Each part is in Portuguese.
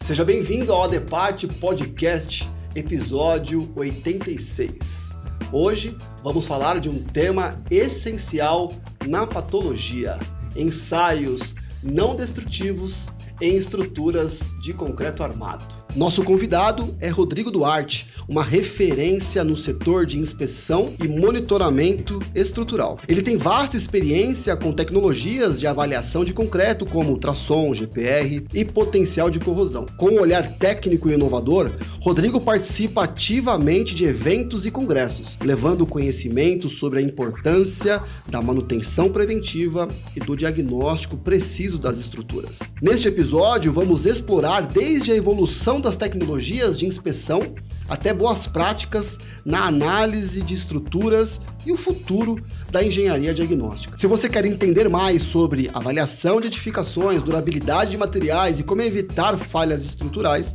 Seja bem-vindo ao ADPAT Podcast, episódio 86. Hoje vamos falar de um tema essencial na patologia: ensaios não destrutivos em estruturas de concreto armado. Nosso convidado é Rodrigo Duarte, uma referência no setor de inspeção e monitoramento estrutural. Ele tem vasta experiência com tecnologias de avaliação de concreto, como ultrassom, GPR e potencial de corrosão. Com um olhar técnico e inovador, Rodrigo participa ativamente de eventos e congressos, levando conhecimento sobre a importância da manutenção preventiva e do diagnóstico preciso das estruturas. Neste episódio, vamos explorar desde a evolução das tecnologias de inspeção até boas práticas na análise de estruturas e o futuro da engenharia diagnóstica. Se você quer entender mais sobre avaliação de edificações, durabilidade de materiais e como evitar falhas estruturais,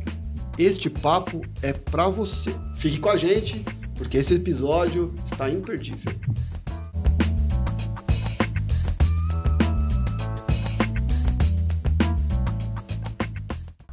este papo é para você. Fique com a gente, porque esse episódio está imperdível.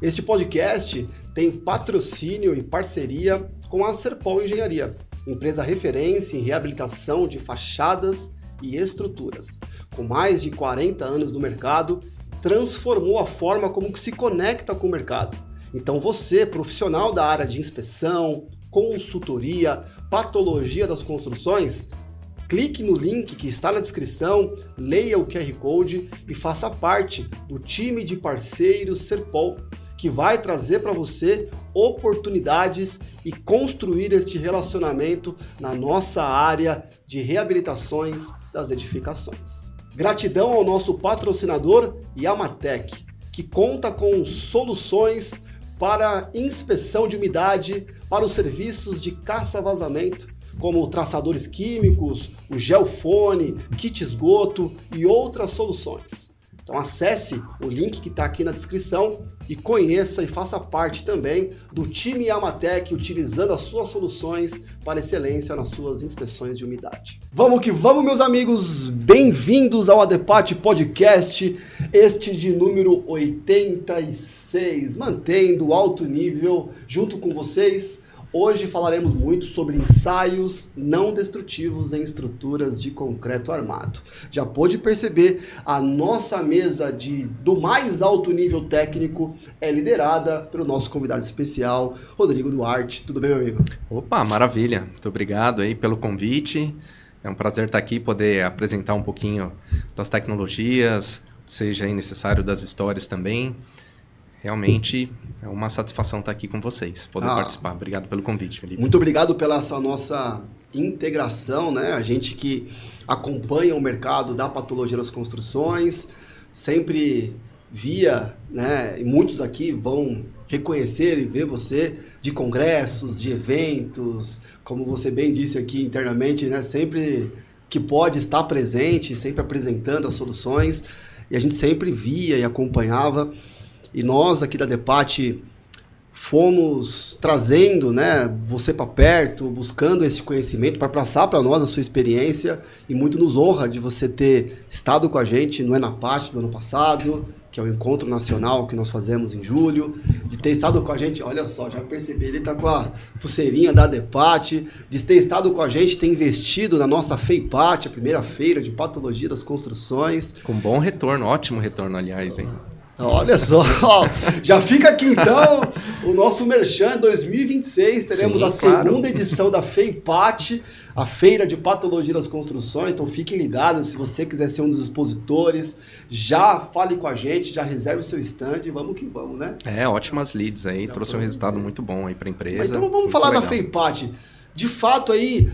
Este podcast tem patrocínio e parceria com a Serpol Engenharia, empresa referência em reabilitação de fachadas e estruturas. Com mais de 40 anos no mercado, transformou a forma como se conecta com o mercado. Então você, profissional da área de inspeção, consultoria, patologia das construções, clique no link que está na descrição, leia o QR Code e faça parte do time de parceiros Serpol, que vai trazer para você oportunidades e construir este relacionamento na nossa área de reabilitações das edificações. Gratidão ao nosso patrocinador Yamatec, que conta com soluções para inspeção de umidade para os serviços de caça-vazamento, como traçadores químicos, o Gelfone, kit esgoto e outras soluções. Então acesse o link que está aqui na descrição e conheça e faça parte também do time Yamatec, utilizando as suas soluções para excelência nas suas inspeções de umidade. Vamos que vamos, meus amigos! Bem-vindos ao ADPAT Podcast, este de número 86, mantendo alto nível junto com vocês. Hoje falaremos muito sobre ensaios não destrutivos em estruturas de concreto armado. Já pôde perceber, a nossa mesa do mais alto nível técnico é liderada pelo nosso convidado especial, Rodrigo Duarte. Tudo bem, meu amigo? Opa, maravilha. Muito obrigado aí pelo convite. É um prazer estar aqui, poder apresentar um pouquinho das tecnologias, seja aí necessário das histórias também. Realmente é uma satisfação estar aqui com vocês, poder participar. Obrigado pelo convite, Felipe. Muito obrigado pela essa nossa integração, né? A gente que acompanha o mercado da patologia das construções, sempre via, né? E muitos aqui vão reconhecer e ver você de congressos, de eventos, como você bem disse aqui internamente, né? Sempre que pode estar presente, sempre apresentando as soluções, e a gente sempre via e acompanhava. E nós aqui da ADPAT fomos trazendo, né, você para perto, buscando esse conhecimento para passar para nós a sua experiência, e muito nos honra de você ter estado com a gente no ENAPAT do ano passado, que é o encontro nacional que nós fazemos em julho, de ter estado com a gente, olha só, já percebi, ele está com a pulseirinha da ADPAT, de ter estado com a gente, ter investido na nossa FEIPAT, a primeira feira de patologia das construções. Com bom retorno, ótimo retorno, aliás, hein? Olha só, já fica aqui então o nosso Merchan 2026, teremos a segunda edição da FEIPAT, a Feira de Patologia das Construções, então fiquem ligados, se você quiser ser um dos expositores, já fale com a gente, já reserve o seu stand e vamos que vamos, né? Ótimas leads aí, já trouxe um resultado muito bom aí para a empresa. Mas então vamos falar da FEIPAT, de fato aí...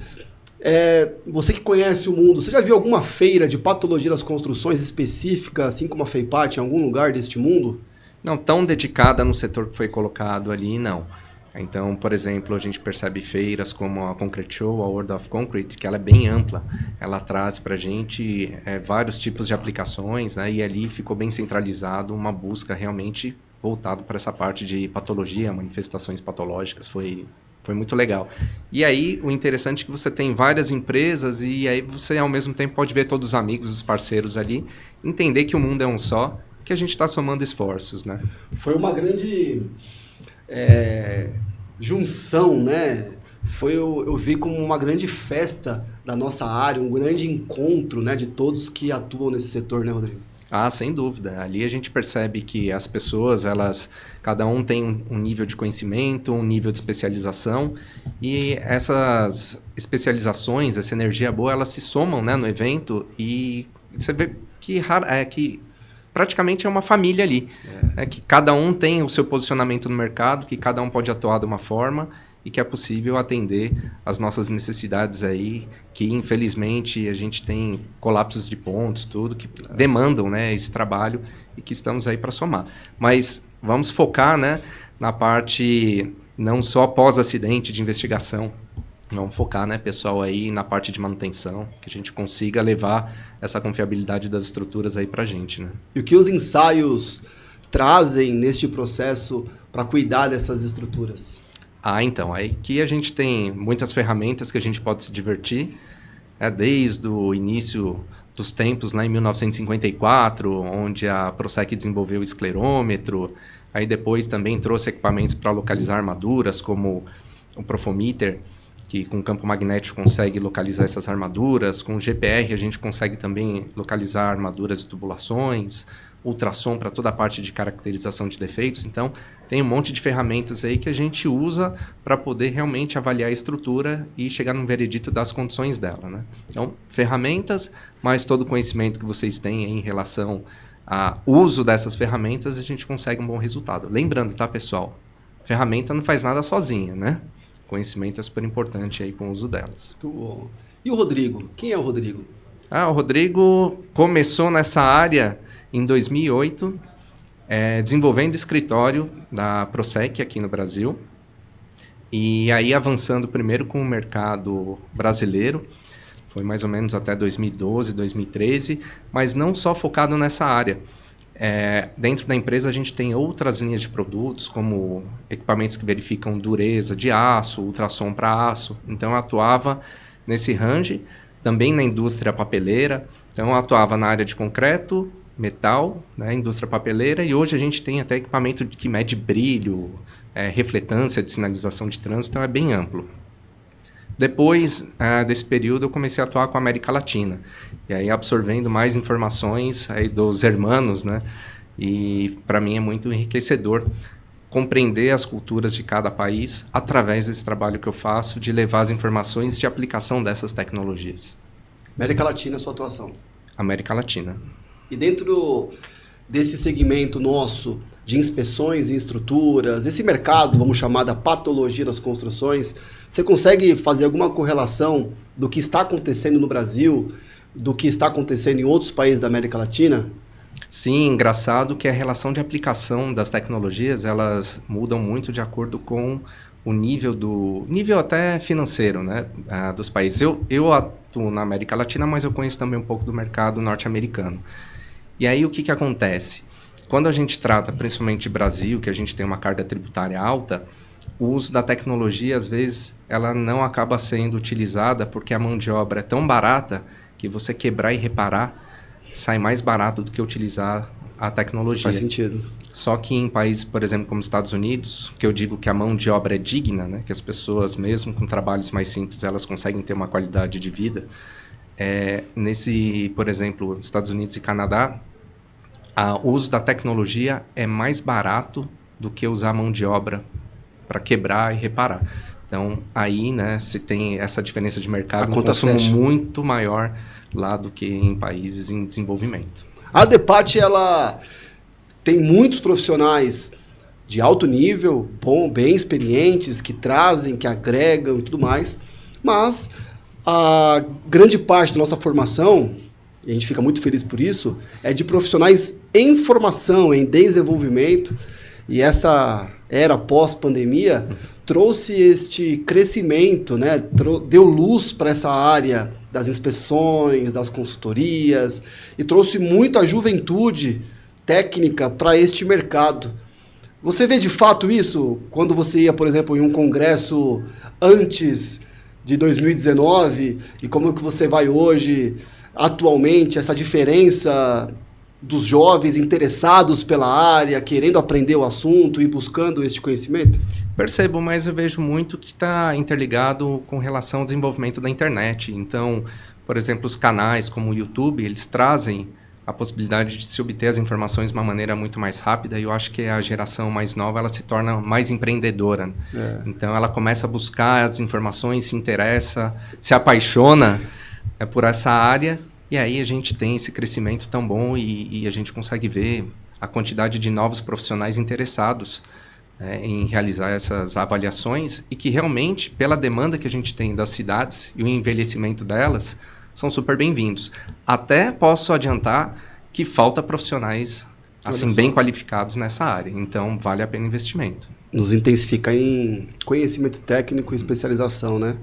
você que conhece o mundo, você já viu alguma feira de patologia das construções específica, assim como a FEIPAT, em algum lugar deste mundo? Não, tão dedicada no setor que foi colocado ali, não. Então, por exemplo, a gente percebe feiras como a Concrete Show, a World of Concrete, que ela é bem ampla. Ela traz para a gente vários tipos de aplicações, né? E ali ficou bem centralizado uma busca realmente voltada para essa parte de patologia, manifestações patológicas. Foi muito legal. E aí, o interessante é que você tem várias empresas e aí você, ao mesmo tempo, pode ver todos os amigos, os parceiros ali, entender que o mundo é um só que a gente está somando esforços, né? Foi uma grande junção, né? Eu vi como uma grande festa da nossa área, um grande encontro, né, de todos que atuam nesse setor, né, Rodrigo? Ah, sem dúvida. Ali a gente percebe que as pessoas, cada um tem um nível de conhecimento, um nível de especialização, e essas especializações, essa energia boa, elas se somam, né, no evento, e você vê que praticamente é uma família ali, que cada um tem o seu posicionamento no mercado, que cada um pode atuar de uma forma, e que é possível atender as nossas necessidades aí, que infelizmente a gente tem colapsos de pontos, tudo, que demandam, né, esse trabalho e que estamos aí para somar. Mas vamos focar, né, na parte não só pós-acidente de investigação, vamos focar, né, pessoal, aí na parte de manutenção, que a gente consiga levar essa confiabilidade das estruturas aí para a gente, né. E o que os ensaios trazem neste processo para cuidar dessas estruturas? Então, aqui a gente tem muitas ferramentas que a gente pode se divertir, desde o início dos tempos, lá em 1954, onde a Prosec desenvolveu o esclerômetro, aí depois também trouxe equipamentos para localizar armaduras, como o Profometer, que com campo magnético consegue localizar essas armaduras, com o GPR a gente consegue também localizar armaduras e tubulações, ultrassom para toda a parte de caracterização de defeitos. Então, tem um monte de ferramentas aí que a gente usa para poder realmente avaliar a estrutura e chegar num veredito das condições dela, né? Então, ferramentas, mais todo o conhecimento que vocês têm aí em relação ao uso dessas ferramentas, a gente consegue um bom resultado. Lembrando, tá, pessoal? Ferramenta não faz nada sozinha, né? Conhecimento é super importante aí com o uso delas. Muito bom. E o Rodrigo? Quem é o Rodrigo? O Rodrigo começou nessa área em 2008, desenvolvendo escritório da Prosec aqui no Brasil, e aí avançando primeiro com o mercado brasileiro, foi mais ou menos até 2012, 2013, mas não só focado nessa área. Dentro da empresa a gente tem outras linhas de produtos, como equipamentos que verificam dureza de aço, ultrassom para aço, então eu atuava nesse range, também na indústria papeleira, então eu atuava na área de concreto, metal, né, indústria papeleira, e hoje a gente tem até equipamento que mede brilho, refletância de sinalização de trânsito, então é bem amplo. Depois desse período eu comecei a atuar com a América Latina, e aí absorvendo mais informações aí dos hermanos, né, e para mim é muito enriquecedor compreender as culturas de cada país através desse trabalho que eu faço de levar as informações de aplicação dessas tecnologias. América Latina, sua atuação? América Latina. E dentro desse segmento nosso de inspeções em estruturas, esse mercado, vamos chamar da patologia das construções, você consegue fazer alguma correlação do que está acontecendo no Brasil, do que está acontecendo em outros países da América Latina? Sim, engraçado que a relação de aplicação das tecnologias, elas mudam muito de acordo com o nível até financeiro, né, dos países. Eu atuo na América Latina, mas eu conheço também um pouco do mercado norte-americano. E aí o que acontece? Quando a gente trata principalmente de Brasil, que a gente tem uma carga tributária alta, o uso da tecnologia, às vezes, ela não acaba sendo utilizada porque a mão de obra é tão barata que você quebrar e reparar sai mais barato do que utilizar a tecnologia. Faz sentido. Só que em países, por exemplo, como os Estados Unidos, que eu digo que a mão de obra é digna, né, que as pessoas, mesmo com trabalhos mais simples, elas conseguem ter uma qualidade de vida, por exemplo, Estados Unidos e Canadá, o uso da tecnologia é mais barato do que usar a mão de obra para quebrar e reparar. Então, aí, né, se tem essa diferença de mercado, um consumo muito maior lá do que em países em desenvolvimento. A DEPAT, ela tem muitos profissionais de alto nível, bem experientes, que trazem, que agregam e tudo mais, mas a grande parte da nossa formação, e a gente fica muito feliz por isso, é de profissionais em formação, em desenvolvimento, e essa era pós-pandemia trouxe este crescimento, né? Deu luz para essa área das inspeções, das consultorias, e trouxe muita juventude técnica para este mercado. Você vê de fato isso quando você ia, por exemplo, em um congresso antes de 2019 e como que você vai hoje, atualmente, essa diferença dos jovens interessados pela área, querendo aprender o assunto e buscando este conhecimento? Percebo, mas eu vejo muito que está interligado com relação ao desenvolvimento da internet. Então, por exemplo, os canais como o YouTube, eles trazem a possibilidade de se obter as informações de uma maneira muito mais rápida, e eu acho que a geração mais nova ela se torna mais empreendedora. Então, ela começa a buscar as informações, se interessa, se apaixona por essa área, e aí a gente tem esse crescimento tão bom e a gente consegue ver a quantidade de novos profissionais interessados em realizar essas avaliações, e que realmente, pela demanda que a gente tem das cidades e o envelhecimento delas, são super bem-vindos. Até posso adiantar que falta profissionais assim bem qualificados nessa área. Então, vale a pena investimento. Nos intensificar em conhecimento técnico e especialização, né?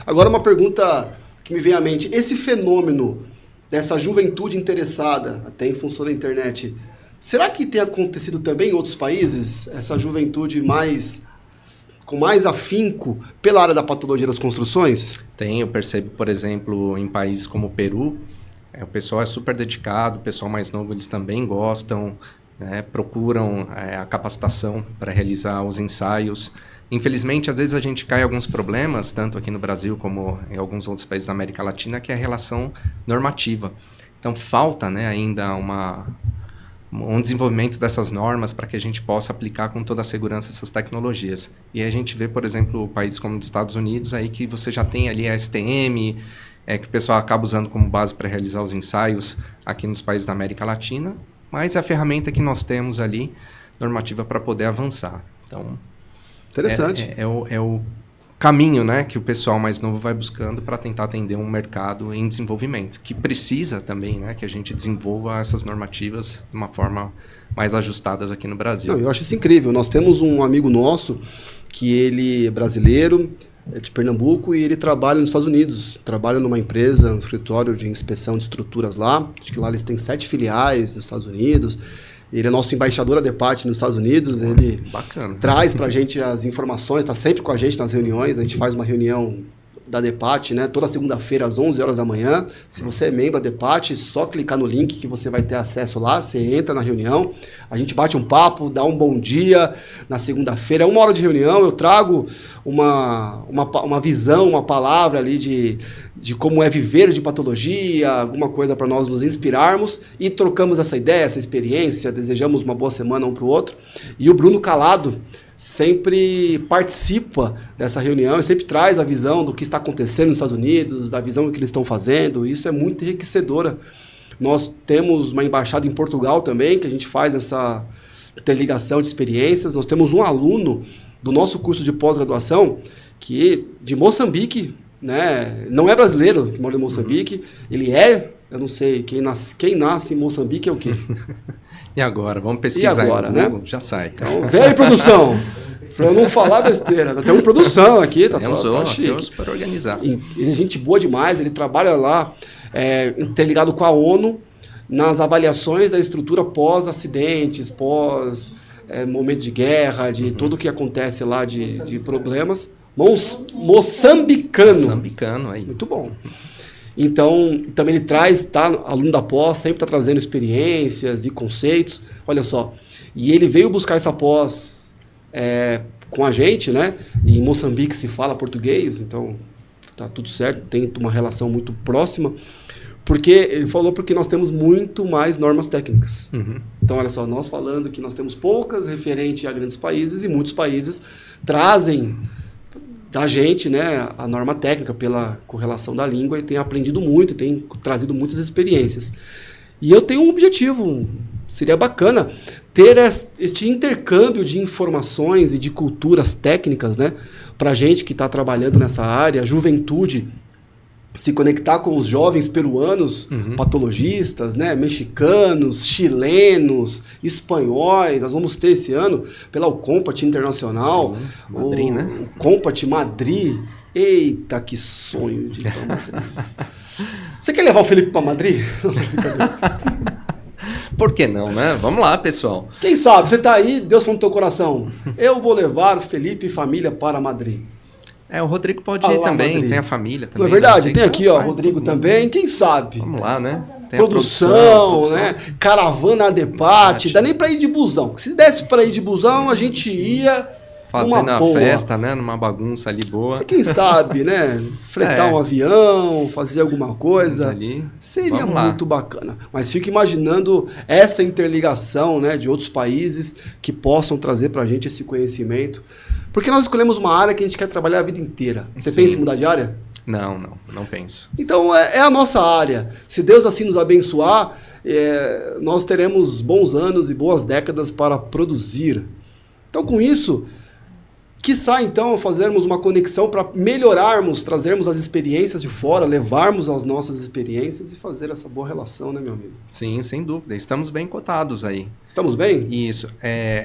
Agora, uma pergunta que me vem à mente. Esse fenômeno dessa juventude interessada, até em função da internet, será que tem acontecido também em outros países? Essa juventude com mais afinco pela área da patologia das construções? Tem, eu percebo, por exemplo, em países como o Peru, o pessoal é super dedicado, o pessoal mais novo eles também gostam, né, procuram a capacitação para realizar os ensaios. Infelizmente, às vezes a gente cai em alguns problemas, tanto aqui no Brasil como em alguns outros países da América Latina, que é a relação normativa. Então, falta, né, ainda um desenvolvimento dessas normas para que a gente possa aplicar com toda a segurança essas tecnologias. E a gente vê, por exemplo, países como os Estados Unidos, aí que você já tem ali a STM, que o pessoal acaba usando como base para realizar os ensaios aqui nos países da América Latina, mas é a ferramenta que nós temos ali, normativa, para poder avançar. Então, interessante. É o caminho, né, que o pessoal mais novo vai buscando para tentar atender um mercado em desenvolvimento, que precisa também, né, que a gente desenvolva essas normativas de uma forma mais ajustadas aqui no Brasil. Não, eu acho isso incrível. Nós temos um amigo nosso que ele é brasileiro, é de Pernambuco, e ele trabalha nos Estados Unidos. Trabalha numa empresa, um escritório de inspeção de estruturas lá. Acho que lá eles têm 7 filiais nos Estados Unidos. Ele é nosso embaixador ADEPAT nos Estados Unidos. Ele traz para a gente as informações, está sempre com a gente nas reuniões. A gente faz uma reunião da ADEPAT, né, toda segunda-feira às 11 horas da manhã. Se você é membro da ADEPAT, só clicar no link que você vai ter acesso lá. Você entra na reunião, a gente bate um papo, dá um bom dia na segunda-feira. É 1 hora de reunião, eu trago uma visão, uma palavra ali de como é viver de patologia, alguma coisa para nós nos inspirarmos, e trocamos essa ideia, essa experiência, desejamos uma boa semana um para o outro. E o Bruno Calado sempre participa dessa reunião e sempre traz a visão do que está acontecendo nos Estados Unidos, da visão que eles estão fazendo. Isso é muito enriquecedora. Nós temos uma embaixada em Portugal também, que a gente faz essa interligação de experiências. Nós temos um aluno do nosso curso de pós-graduação que de Moçambique, né, não é brasileiro, que mora em Moçambique, ele eu não sei, quem nasce em Moçambique é o quê? E agora? Vamos pesquisar aí no Google, né? Já sai. Então, vem aí, produção, para eu não falar besteira. Nós temos produção aqui, tá chique. Temos para organizar. Ele é gente boa demais, ele trabalha lá, interligado com a ONU, nas avaliações da estrutura pós-acidentes, pós-momento de guerra, de tudo o que acontece lá de problemas. Moçambicano. Moçambicano, aí. Muito bom. Então, também ele traz, aluno da pós, sempre está trazendo experiências e conceitos. Olha só. E ele veio buscar essa pós com a gente, né? E em Moçambique se fala português, então tá tudo certo, tem uma relação muito próxima. Ele falou porque nós temos muito mais normas técnicas. Uhum. Então, olha só, nós falando que nós temos poucas referente a grandes países, e muitos países trazem da gente, né, a norma técnica pela correlação da língua, e tem aprendido muito, tem trazido muitas experiências. E eu tenho um objetivo, seria bacana ter este intercâmbio de informações e de culturas técnicas, né, para a gente que está trabalhando nessa área, a juventude, se conectar com os jovens peruanos, patologistas, né, mexicanos, chilenos, espanhóis. Nós vamos ter esse ano, pela Compat Internacional, Madrid, né? O Compat Madrid. Eita, que sonho de ir para Madrid. Você quer levar o Felipe para Madrid? Por que não, né? Vamos lá, pessoal. Quem sabe, você está aí, Deus falou no teu coração. Eu vou levar o Felipe e família para Madrid. O Rodrigo pode ir também, Madrid. Tem a família também. Não é verdade? Tem aqui, ó, Rodrigo também, quem sabe? Vamos lá, né? Tem a produção, né? Caravana Adepate, dá nem para ir de busão. Se desse para ir de busão, a gente ia fazendo a festa, né? Numa bagunça ali boa. Quem sabe, né? Fretar um avião, fazer alguma coisa. Ali, seria muito bacana. Mas fico imaginando essa interligação, né, de outros países que possam trazer para a gente esse conhecimento. Porque nós escolhemos uma área que a gente quer trabalhar a vida inteira. Você pensa em mudar de área? Não penso. Então é a nossa área. Se Deus assim nos abençoar, nós teremos bons anos e boas décadas para produzir. Então com isso, quiçá então fazermos uma conexão para melhorarmos, trazermos as experiências de fora, levarmos as nossas experiências e fazer essa boa relação, né, meu amigo? Sim, sem dúvida. Estamos bem cotados aí. Estamos bem? Isso.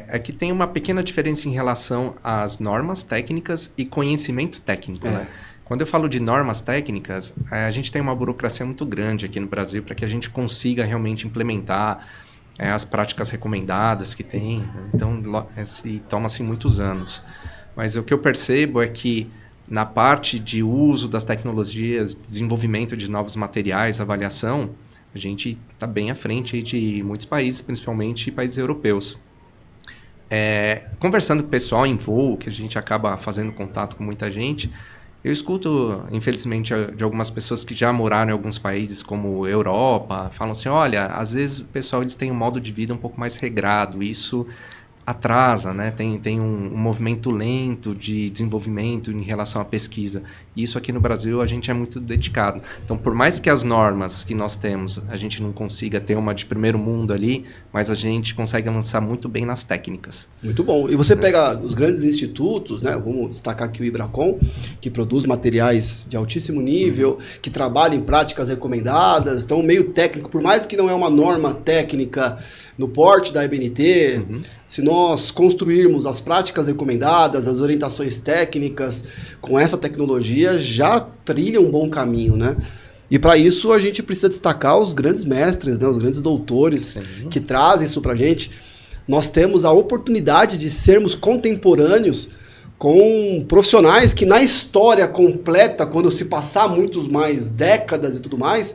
Aqui tem uma pequena diferença em relação às normas técnicas e conhecimento técnico, né? Quando eu falo de normas técnicas, a gente tem uma burocracia muito grande aqui no Brasil para que a gente consiga realmente implementar as práticas recomendadas que tem. Então, toma-se muitos anos. Mas o que eu percebo é que na parte de uso das tecnologias, desenvolvimento de novos materiais, avaliação, a gente está bem à frente aí de muitos países, principalmente países europeus. Conversando com o pessoal em voo, que a gente acaba fazendo contato com muita gente, eu escuto, infelizmente, de algumas pessoas que já moraram em alguns países como Europa, falam assim, olha, às vezes o pessoal eles têm um modo de vida um pouco mais regrado, isso atrasa, né? Tem um movimento lento de desenvolvimento em relação à pesquisa. E isso aqui no Brasil a gente é muito dedicado. Então, por mais que as normas que nós temos, a gente não consiga ter uma de primeiro mundo ali, mas a gente consegue avançar muito bem nas técnicas. Muito bom. E você pega os grandes institutos, né? Vamos destacar aqui o IBRACON, que produz materiais de altíssimo nível, que trabalha em práticas recomendadas, então o meio técnico, por mais que não é uma norma técnica no porte da IBNT, se nós construirmos as práticas recomendadas, as orientações técnicas com essa tecnologia, já trilha um bom caminho, né? E para isso a gente precisa destacar os grandes mestres, né? Os grandes doutores que trazem isso para a gente. Nós temos a oportunidade de sermos contemporâneos com profissionais que na história completa, quando se passar muitos mais décadas e tudo mais,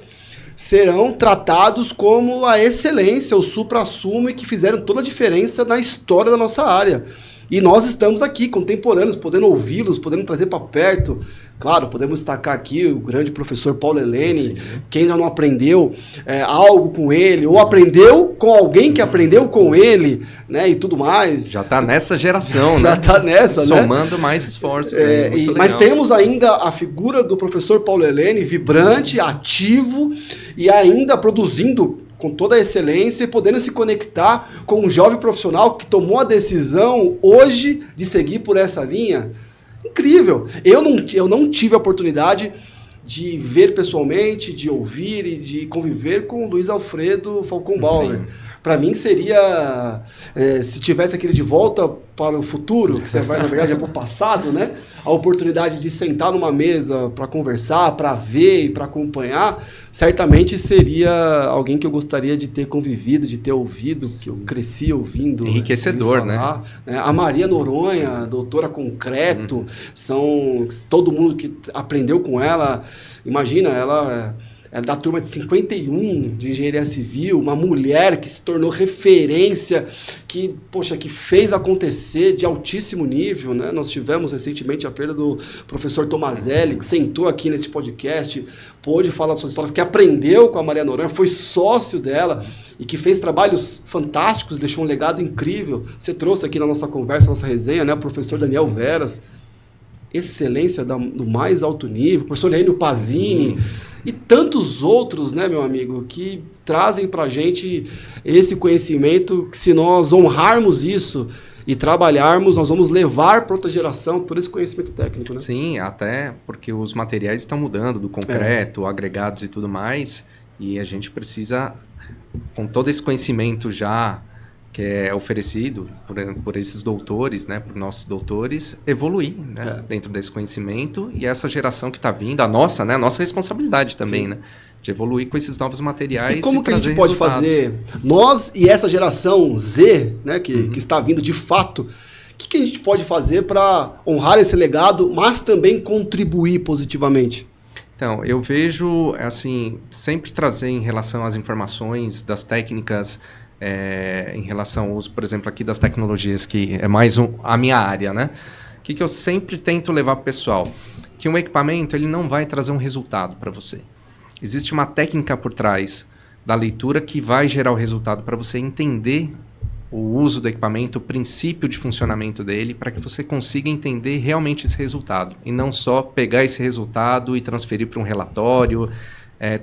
serão tratados como a excelência, o suprassumo e que fizeram toda a diferença na história da nossa área. E nós estamos aqui, contemporâneos, podendo ouvi-los, podendo trazer para perto. Claro, podemos destacar aqui o grande professor Paulo Helene, quem ainda não aprendeu algo com ele, ou aprendeu com alguém que aprendeu com ele, né, e tudo mais. Já está nessa geração, né? Já está nessa, somando mais esforços. Mas temos ainda a figura do professor Paulo Helene, vibrante, ativo e ainda produzindo com toda a excelência e podendo se conectar com um jovem profissional que tomou a decisão hoje de seguir por essa linha. Incrível! Eu não tive a oportunidade de ver pessoalmente, de ouvir e de conviver com o Luiz Alfredo Falcão Bauer. Para mim seria, se tivesse aquele de volta para o futuro, que você vai, na verdade, para o passado, né? A oportunidade de sentar numa mesa para conversar, para ver e para acompanhar, certamente seria alguém que eu gostaria de ter convivido, de ter ouvido, que eu cresci ouvindo. Enriquecedor, né? A Maria Noronha, doutora Concreto, são todo mundo que aprendeu com ela. Imagina, ela é da turma de 51 de engenharia civil, uma mulher que se tornou referência, que fez acontecer de altíssimo nível, né? Nós tivemos recentemente a perda do professor Tomazelli, que sentou aqui nesse podcast, pôde falar suas histórias, que aprendeu com a Maria Noronha, foi sócio dela e que fez trabalhos fantásticos, deixou um legado incrível. Você trouxe aqui na nossa conversa, nossa resenha, né? O professor Daniel Veras, excelência do mais alto nível, o professor Lênio Pazini, e tantos outros, né, meu amigo, que trazem para a gente esse conhecimento, que se nós honrarmos isso e trabalharmos, nós vamos levar para outra geração todo esse conhecimento técnico, né? Sim, até porque os materiais estão mudando, do concreto, agregados e tudo mais, e a gente precisa, com todo esse conhecimento já que é oferecido por esses doutores, né, por nossos doutores, evoluir, né, dentro desse conhecimento, e essa geração que está vindo, a nossa responsabilidade também, né, de evoluir com esses novos materiais. E como que a gente pode fazer, nós e essa geração Z, né, que está vindo de fato, o que a gente pode fazer para honrar esse legado, mas também contribuir positivamente? Então, eu vejo, assim, sempre trazer em relação às informações das técnicas, em relação ao uso, por exemplo, aqui das tecnologias, que é mais a minha área, né? O que eu sempre tento levar para o pessoal? Que um equipamento, ele não vai trazer um resultado para você. Existe uma técnica por trás da leitura que vai gerar o resultado para você entender o uso do equipamento, o princípio de funcionamento dele, para que você consiga entender realmente esse resultado. E não só pegar esse resultado e transferir para um relatório,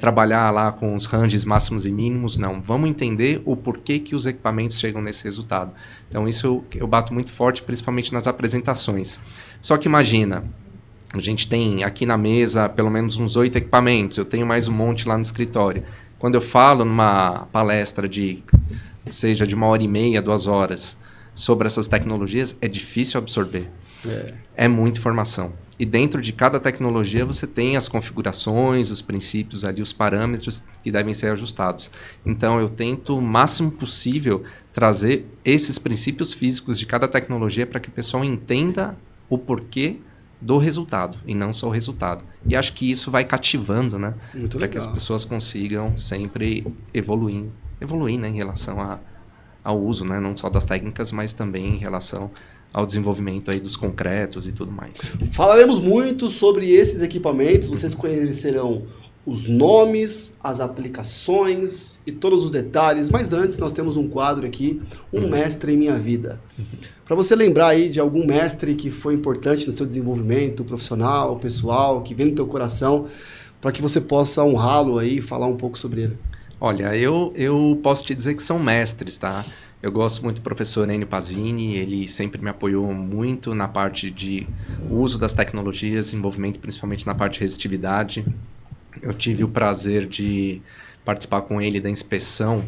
trabalhar lá com os ranges máximos e mínimos. Não, vamos entender o porquê que os equipamentos chegam nesse resultado. Então isso eu bato muito forte, principalmente nas apresentações. Só que imagina, a gente tem aqui na mesa pelo menos uns 8 equipamentos, eu tenho mais um monte lá no escritório. Quando eu falo numa palestra seja de 1h30, 2 horas, sobre essas tecnologias, é difícil absorver. É muita informação. E dentro de cada tecnologia você tem as configurações, os princípios ali, os parâmetros que devem ser ajustados. Então eu tento o máximo possível trazer esses princípios físicos de cada tecnologia para que o pessoal entenda o porquê do resultado, e não só o resultado. E acho que isso vai cativando, né? Para que as pessoas consigam sempre evoluir, né, em relação ao uso, né, não só das técnicas, mas também em relação ao desenvolvimento aí dos concretos e tudo mais. Falaremos muito sobre esses equipamentos, vocês conhecerão os nomes, as aplicações e todos os detalhes, mas antes nós temos um quadro aqui, Um Mestre em Minha Vida. Para você lembrar aí de algum mestre que foi importante no seu desenvolvimento profissional, pessoal, que vem no teu coração, para que você possa honrá-lo aí e falar um pouco sobre ele. Olha, eu posso te dizer que são mestres, tá? Eu gosto muito do professor Enio Pazini, ele sempre me apoiou muito na parte de uso das tecnologias, desenvolvimento principalmente na parte de resistividade. Eu tive o prazer de participar com ele da inspeção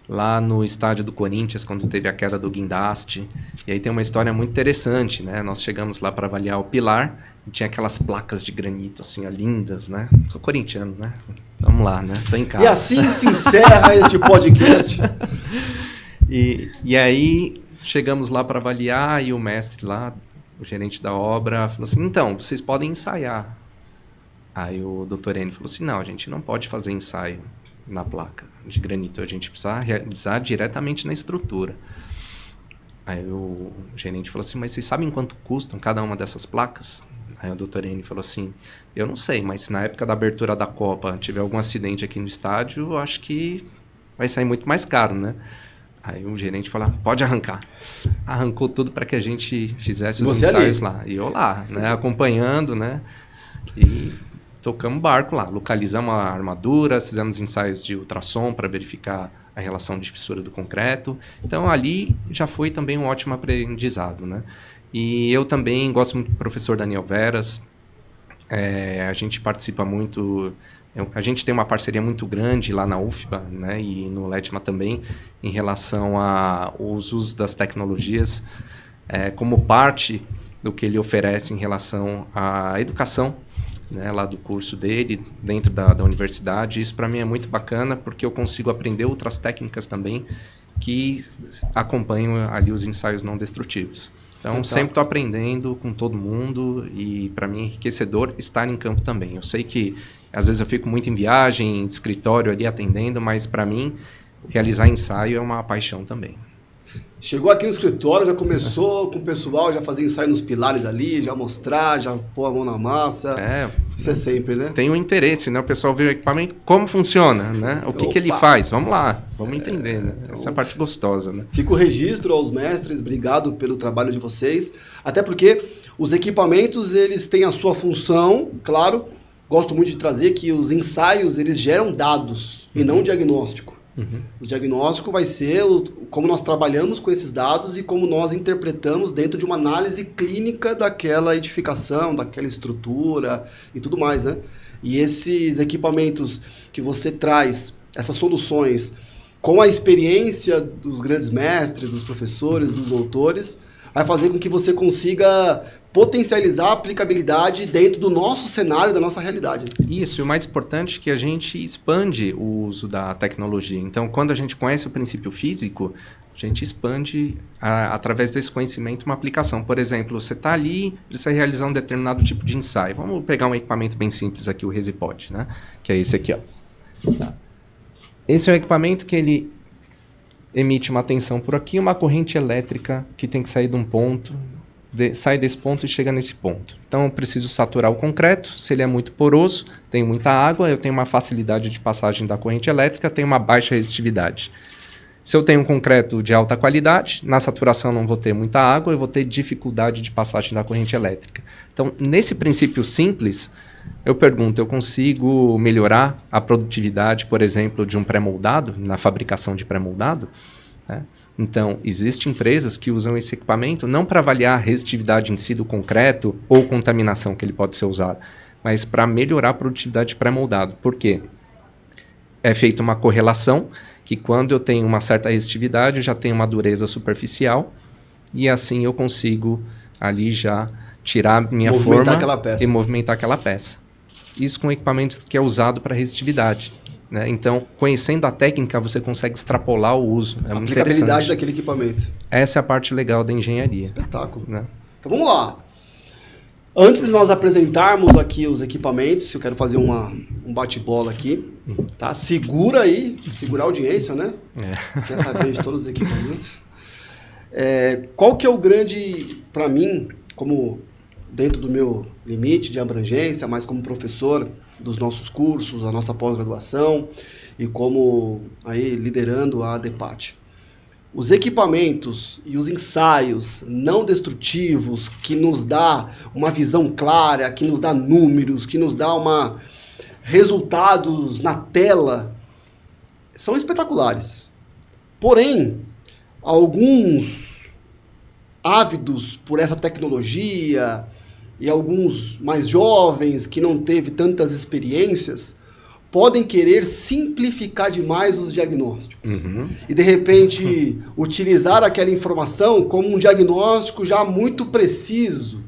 lá no estádio do Corinthians, quando teve a queda do guindaste. E aí tem uma história muito interessante, né? Nós chegamos lá para avaliar o pilar e tinha aquelas placas de granito, assim, ó, lindas, né? Sou corintiano, né? Vamos lá, né? Tô em casa. E assim se encerra este podcast. E aí chegamos lá para avaliar e o mestre lá, o gerente da obra, falou assim, então, vocês podem ensaiar. Aí o doutor Enio falou assim, não, a gente não pode fazer ensaio na placa de granito, a gente precisa realizar diretamente na estrutura. Aí o gerente falou assim, mas vocês sabem quanto custam cada uma dessas placas? Aí o doutor Enio falou assim, eu não sei, mas se na época da abertura da Copa tiver algum acidente aqui no estádio, eu acho que vai sair muito mais caro, né? Aí o gerente falou, pode arrancar. Arrancou tudo para que a gente fizesse os ensaios lá. E eu lá, né, acompanhando, né? E tocamos barco lá, localizamos a armadura, fizemos ensaios de ultrassom para verificar a relação de fissura do concreto. Então ali já foi também um ótimo aprendizado, né? E eu também gosto muito do professor Daniel Veras. A gente participa muito, a gente tem uma parceria muito grande lá na UFBA, né, e no LETMA também, em relação aos usos das tecnologias, como parte do que ele oferece em relação à educação, né, lá do curso dele, dentro da universidade. Isso para mim é muito bacana, porque eu consigo aprender outras técnicas também que acompanham ali os ensaios não destrutivos. Então, sempre estou aprendendo com todo mundo e, para mim, é enriquecedor estar em campo também. Eu sei que, às vezes, eu fico muito em viagem, em escritório ali atendendo, mas, para mim, realizar ensaio é uma paixão também. Chegou aqui no escritório, já começou com o pessoal, já fazer ensaio nos pilares ali, já mostrar, já pôr a mão na massa. Isso é sempre, né? Tem um interesse, né? O pessoal vê o equipamento, como funciona, né? O que ele faz? Vamos lá, vamos entender, né? Então, essa é a parte gostosa, né? Fica o registro aos mestres, obrigado pelo trabalho de vocês. Até porque os equipamentos, eles têm a sua função, claro. Gosto muito de trazer que os ensaios, eles geram dados e não diagnóstico. O diagnóstico vai ser como nós trabalhamos com esses dados e como nós interpretamos dentro de uma análise clínica daquela edificação, daquela estrutura e tudo mais, né? E esses equipamentos que você traz, essas soluções, com a experiência dos grandes mestres, dos professores, dos autores, vai fazer com que você consiga potencializar a aplicabilidade dentro do nosso cenário, da nossa realidade. Isso, e o mais importante é que a gente expande o uso da tecnologia. Então, quando a gente conhece o princípio físico, a gente expande, através desse conhecimento, uma aplicação. Por exemplo, você está ali, precisa realizar um determinado tipo de ensaio. Vamos pegar um equipamento bem simples aqui, o ResiPod, né? Que é esse aqui, ó. Tá. Esse é um equipamento que ele emite uma tensão por aqui, uma corrente elétrica que tem que sair de um ponto, sai desse ponto e chega nesse ponto. Então, eu preciso saturar o concreto. Se ele é muito poroso, tem muita água, eu tenho uma facilidade de passagem da corrente elétrica, tenho uma baixa resistividade. Se eu tenho um concreto de alta qualidade, na saturação não vou ter muita água, eu vou ter dificuldade de passagem da corrente elétrica. Então, nesse princípio simples, eu pergunto, eu consigo melhorar a produtividade, por exemplo, de um pré-moldado, na fabricação de pré-moldado? Né? Então, existem empresas que usam esse equipamento não para avaliar a resistividade em si do concreto ou contaminação que ele pode ser usado, mas para melhorar a produtividade de pré-moldado. Por quê? É feita uma correlação que quando eu tenho uma certa resistividade, eu já tenho uma dureza superficial e assim eu consigo ali já tirar minha forma e movimentar aquela peça. Isso com equipamento que é usado para resistividade. Né? Então, conhecendo a técnica, você consegue extrapolar o uso. É a muito aplicabilidade daquele equipamento. Essa é a parte legal da engenharia. Espetáculo. Né? Então vamos lá. Antes de nós apresentarmos aqui os equipamentos, eu quero fazer um bate-bola aqui. Tá? Segura a audiência, né? Quer saber de todos os equipamentos. Qual que é o grande, para mim, como dentro do meu limite de abrangência, mas como professor dos nossos cursos, a nossa pós-graduação e como aí liderando a ADEPAT. Os equipamentos e os ensaios não destrutivos que nos dá uma visão clara, que nos dá números, que nos dá resultados na tela, são espetaculares. Porém, alguns ávidos por essa tecnologia e alguns mais jovens que não teve tantas experiências podem querer simplificar demais os diagnósticos. E, de repente, utilizar aquela informação como um diagnóstico já muito preciso.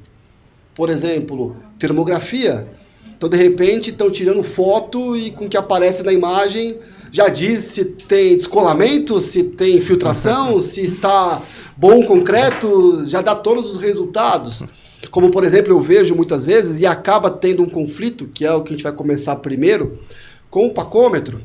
Por exemplo, termografia. Então, de repente, estão tirando foto e com o que aparece na imagem já diz se tem descolamento, se tem infiltração, se está bom o concreto, já dá todos os resultados. Como, por exemplo, eu vejo muitas vezes, e acaba tendo um conflito, que é o que a gente vai começar primeiro, com o pacômetro.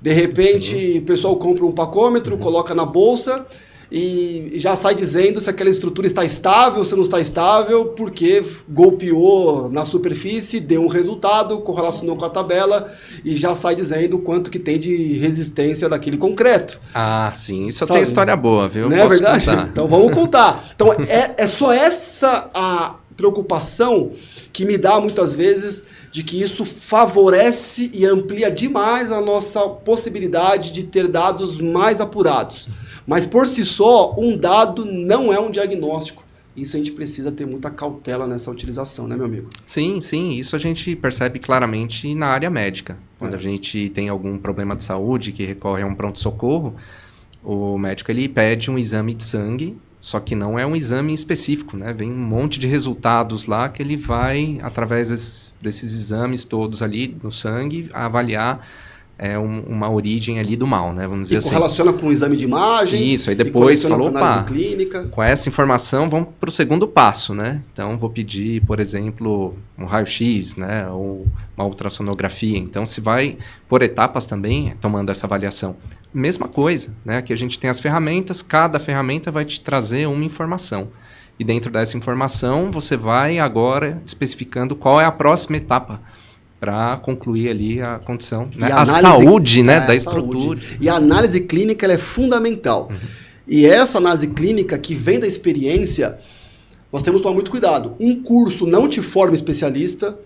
De repente, o pessoal compra um pacômetro, coloca na bolsa e já sai dizendo se aquela estrutura está estável, se não está estável, porque golpeou na superfície, deu um resultado, correlacionou com a tabela e já sai dizendo quanto que tem de resistência daquele concreto. Ah, sim. Isso tem história boa, viu? Não é verdade? Contar. Então vamos contar. Então é só essa a preocupação que me dá muitas vezes de que isso favorece e amplia demais a nossa possibilidade de ter dados mais apurados. Mas por si só, um dado não é um diagnóstico. Isso a gente precisa ter muita cautela nessa utilização, né, meu amigo? Sim, sim. Isso a gente percebe claramente na área médica. Quando a gente tem algum problema de saúde que recorre a um pronto-socorro, o médico ele pede um exame de sangue, só que não é um exame específico, né? Vem um monte de resultados lá que ele vai, através desses exames todos ali no sangue, avaliar uma origem ali do mal, né? Vamos dizer assim. Correlaciona com o exame de imagem. Isso, aí depois falou, opa, clínica. Com essa informação vamos para o segundo passo, né? Então vou pedir, por exemplo, um raio-x, né? Ou uma ultrassonografia. Então se vai por etapas também, tomando essa avaliação. Mesma coisa, né? Aqui a gente tem as ferramentas, cada ferramenta vai te trazer uma informação. E dentro dessa informação você vai agora especificando qual é a próxima etapa para concluir ali a condição, né? A saúde, né, da estrutura. E a análise clínica ela é fundamental. E essa análise clínica que vem da experiência, nós temos que tomar muito cuidado. Um curso não te forma especialista,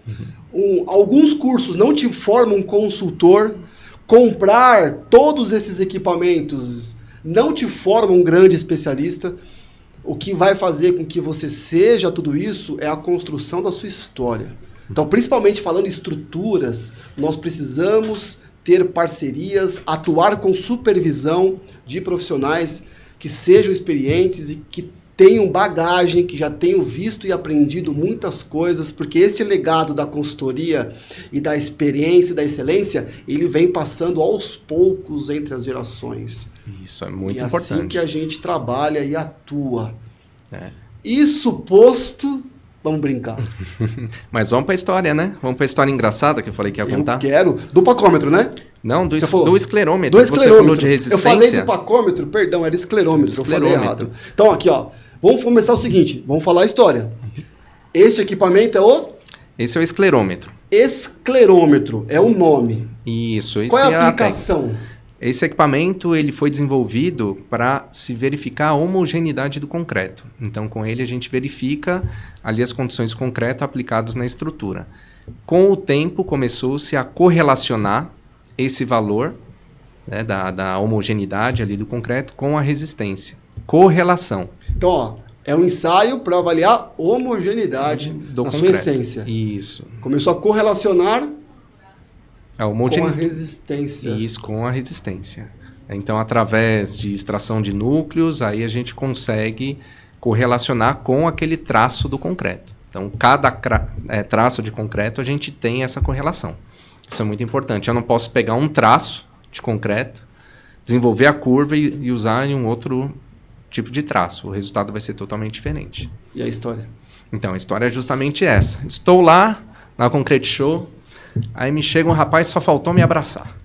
alguns cursos não te formam consultor, comprar todos esses equipamentos não te forma um grande especialista. O que vai fazer com que você seja tudo isso é a construção da sua história. Então, principalmente falando em estruturas, nós precisamos ter parcerias, atuar com supervisão de profissionais que sejam experientes e que tenho bagagem, que já tenho visto e aprendido muitas coisas, porque este legado da consultoria e da experiência e da excelência, ele vem passando aos poucos entre as gerações. Isso é muito importante. importante. E assim que a gente trabalha e atua. É. Isso posto, vamos brincar. Mas vamos para a história, né? Vamos para a história engraçada que eu falei que ia contar. Eu quero. Do pacômetro, né? Não, do falou? esclerômetro. Do Você esclerômetro. falou de resistência. Eu falei do pacômetro, perdão, era esclerômetro. Eu falei errado. Então, aqui, ó. Vamos começar o seguinte, vamos falar a história. Este equipamento é o? Esse é o esclerômetro. Esclerômetro, é o nome. Isso. Qual é a aplicação? Esse equipamento ele foi desenvolvido para se verificar a homogeneidade do concreto. Então, com ele, a gente verifica ali as condições de concreto aplicadas na estrutura. Com o tempo, começou-se a correlacionar esse valor, né, da homogeneidade ali do concreto com a resistência. Correlação. Então, ó, é um ensaio para avaliar a homogeneidade da sua essência. Isso. Começou a correlacionar com a resistência. Isso, com a resistência. Então, através de extração de núcleos, aí a gente consegue correlacionar com aquele traço do concreto. Então, cada traço de concreto, a gente tem essa correlação. Isso é muito importante. Eu não posso pegar um traço de concreto, desenvolver a curva e usar em um outro tipo de traço. O resultado vai ser totalmente diferente. E a história? Então, a história é justamente essa. Estou lá na Concrete Show, aí me chega um rapaz, só faltou me abraçar.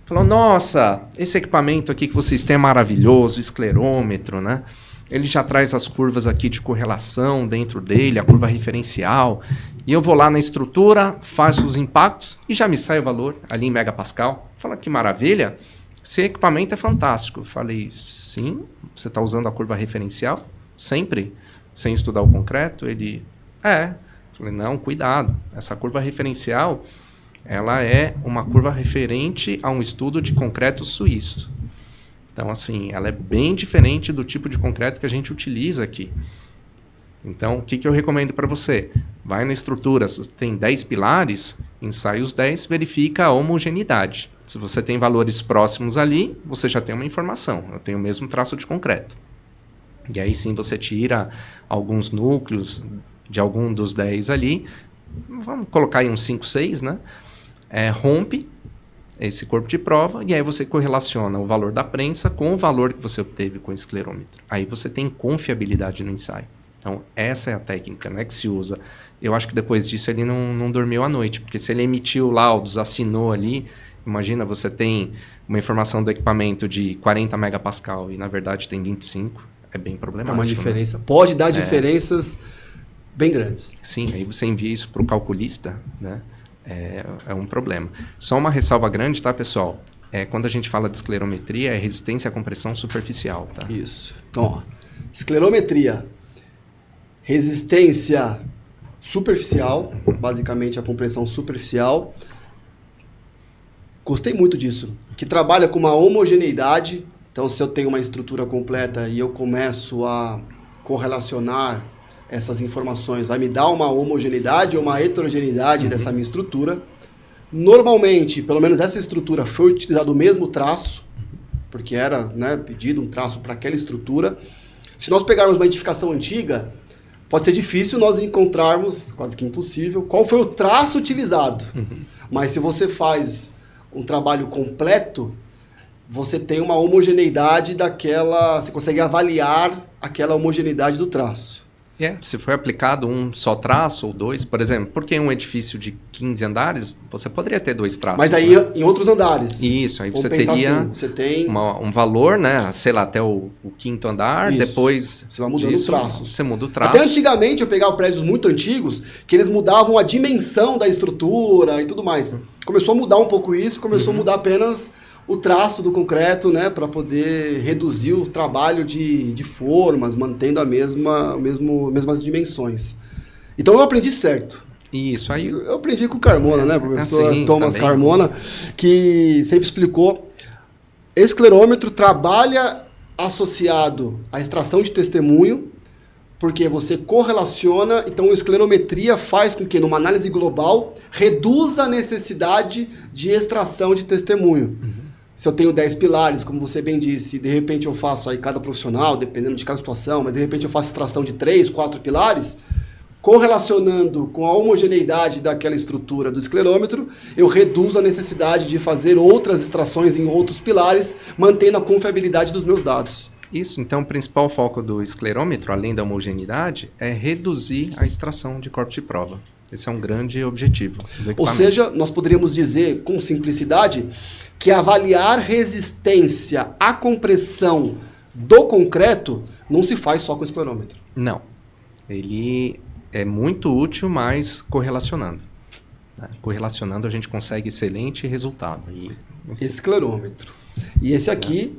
Falou, nossa, esse equipamento aqui que vocês têm é maravilhoso, esclerômetro, né? Ele já traz as curvas aqui de correlação dentro dele, a curva referencial. E eu vou lá na estrutura, faço os impactos e já me sai o valor ali em megapascal. Fala, que maravilha, esse equipamento é fantástico. Eu falei, sim, você está usando a curva referencial? Sempre? Sem estudar o concreto? Ele, é. Eu falei, não, cuidado. Essa curva referencial, ela é uma curva referente a um estudo de concreto suíço. Então, assim, ela é bem diferente do tipo de concreto que a gente utiliza aqui. Então, o que eu recomendo para você? Vai na estrutura, se você tem 10 pilares, ensaia os 10, verifica a homogeneidade. Se você tem valores próximos ali, você já tem uma informação. Eu tenho o mesmo traço de concreto. E aí sim você tira alguns núcleos de algum dos 10 ali, vamos colocar aí uns 5, 6, né? Rompe esse corpo de prova e aí você correlaciona o valor da prensa com o valor que você obteve com o esclerômetro. Aí você tem confiabilidade no ensaio. Então, essa é a técnica, né, que se usa. Eu acho que depois disso ele não dormiu à noite, porque se ele emitiu laudos, assinou ali, imagina, você tem uma informação do equipamento de 40 megapascal e na verdade tem 25, é bem problemático. É uma diferença. Né? Pode dar diferenças bem grandes. Sim, aí você envia isso para o calculista, né? É um problema. Só uma ressalva grande, tá, pessoal? Quando a gente fala de esclerometria, é resistência à compressão superficial, tá? Isso. Então, ó, esclerometria, resistência superficial, basicamente a compressão superficial. Gostei muito disso. Que trabalha com uma homogeneidade. Então, se eu tenho uma estrutura completa e eu começo a correlacionar essas informações, vai me dar uma homogeneidade ou uma heterogeneidade dessa minha estrutura. Normalmente, pelo menos essa estrutura foi utilizado o mesmo traço, porque era, né, pedido um traço para aquela estrutura. Se nós pegarmos uma edificação antiga, pode ser difícil nós encontrarmos, quase que impossível, qual foi o traço utilizado. Mas se você faz um trabalho completo, você tem uma homogeneidade daquela, você consegue avaliar aquela homogeneidade do traço. Se foi aplicado um só traço ou dois, por exemplo, porque em um edifício de 15 andares, você poderia ter 2 traços. Mas aí, né, em outros andares. Isso, aí você teria assim, você tem um valor, né, sei lá, até o 5º andar, isso. Depois você vai mudando o traço. Você muda o traço. Até antigamente eu pegava prédios muito antigos, que eles mudavam a dimensão da estrutura e tudo mais. Começou a mudar um pouco isso, começou a mudar apenas o traço do concreto, né, para poder reduzir o trabalho de formas, mantendo mesmas dimensões. Então eu aprendi certo. Isso aí. Eu aprendi com o Carmona, né, professor Thomas também. Carmona, que sempre explicou. Esclerômetro trabalha associado à extração de testemunho, porque você correlaciona, então a esclerometria faz com que, numa análise global, reduza a necessidade de extração de testemunho. Se eu tenho 10 pilares, como você bem disse, de repente eu faço aí cada profissional, dependendo de cada situação, mas de repente eu faço extração de 3, 4 pilares, correlacionando com a homogeneidade daquela estrutura do esclerômetro, eu reduzo a necessidade de fazer outras extrações em outros pilares, mantendo a confiabilidade dos meus dados. Isso, então o principal foco do esclerômetro, além da homogeneidade, é reduzir a extração de corpos de prova. Esse é um grande objetivo do equipamento. Ou seja, nós poderíamos dizer, com simplicidade, que avaliar resistência à compressão do concreto não se faz só com o esclerômetro. Não. Ele é muito útil, mas correlacionando. Né? Correlacionando a gente consegue excelente resultado. Esclerômetro. E esse aqui,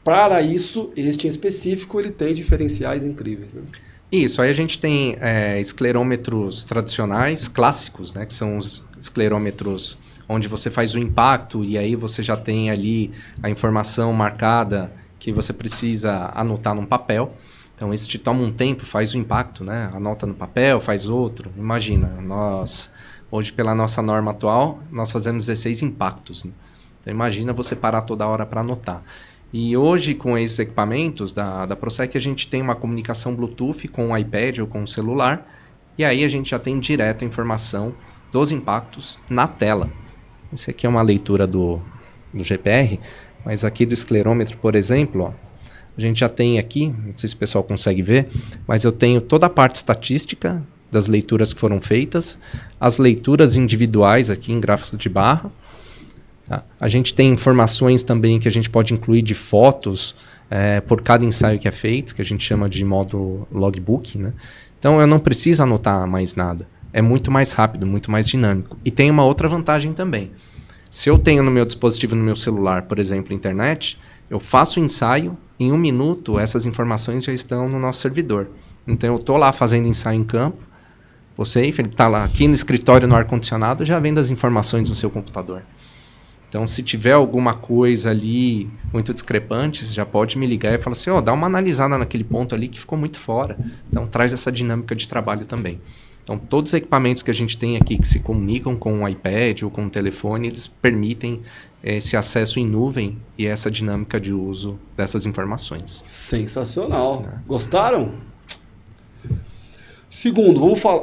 para isso, este em específico, ele tem diferenciais incríveis. Né? Isso, aí a gente tem esclerômetros tradicionais, clássicos, né? Que são os esclerômetros onde você faz o impacto e aí você já tem ali a informação marcada que você precisa anotar num papel. Então, isso te toma um tempo, faz o impacto, né? Anota no papel, faz outro. Imagina, hoje pela nossa norma atual, nós fazemos 16 impactos. Né? Então, imagina você parar toda hora para anotar. E hoje, com esses equipamentos da Prosec, a gente tem uma comunicação Bluetooth com o iPad ou com o celular, e aí a gente já tem direto a informação dos impactos na tela. Esse aqui é uma leitura do GPR, mas aqui do esclerômetro, por exemplo, ó, a gente já tem aqui, não sei se o pessoal consegue ver, mas eu tenho toda a parte estatística das leituras que foram feitas, as leituras individuais aqui em gráfico de barra. Tá? A gente tem informações também que a gente pode incluir de fotos por cada ensaio que é feito, que a gente chama de modo logbook. Né? Então eu não preciso anotar mais nada. É muito mais rápido, muito mais dinâmico. E tem uma outra vantagem também. Se eu tenho no meu dispositivo, no meu celular, por exemplo, internet, eu faço o ensaio, em 1 minuto essas informações já estão no nosso servidor. Então eu estou lá fazendo ensaio em campo, você, Felipe, está lá aqui no escritório no ar-condicionado, já vendo as informações no seu computador. Então, se tiver alguma coisa ali muito discrepante, você já pode me ligar e falar assim, dá uma analisada naquele ponto ali que ficou muito fora. Então, traz essa dinâmica de trabalho também. Então, todos os equipamentos que a gente tem aqui que se comunicam com o iPad ou com o telefone, eles permitem esse acesso em nuvem e essa dinâmica de uso dessas informações. Sensacional. Gostaram? Segundo,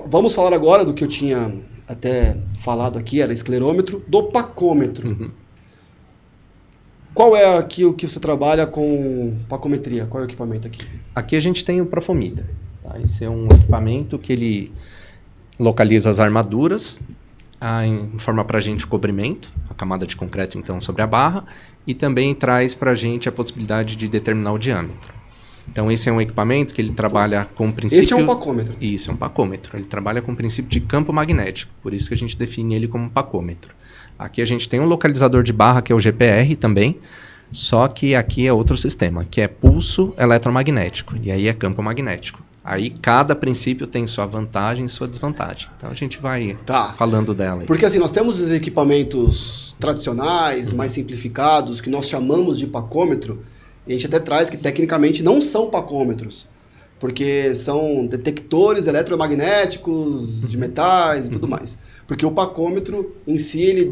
vamos falar agora do que eu tinha até falado aqui, era esclerômetro, do pacômetro. Uhum. Qual é aqui o que você trabalha com pacometria? Qual é o equipamento aqui? Aqui a gente tem o Profometer. Tá? Esse é um equipamento que ele localiza as armaduras, informa para a gente o cobrimento, a camada de concreto então sobre a barra, e também traz para a gente a possibilidade de determinar o diâmetro. Então esse é um equipamento que ele trabalha com o princípio... Este é um pacômetro. Isso, é um pacômetro. Ele trabalha com o princípio de campo magnético, por isso que a gente define ele como pacômetro. Aqui a gente tem um localizador de barra que é o GPR também, só que aqui é outro sistema, que é pulso eletromagnético, e aí é campo magnético. Aí cada princípio tem sua vantagem e sua desvantagem. Então a gente vai falando dela aí. Porque assim, nós temos os equipamentos tradicionais, mais simplificados, que nós chamamos de pacômetro, e a gente até traz que tecnicamente não são pacômetros, porque são detectores eletromagnéticos de metais e tudo mais. Porque o pacômetro em si ele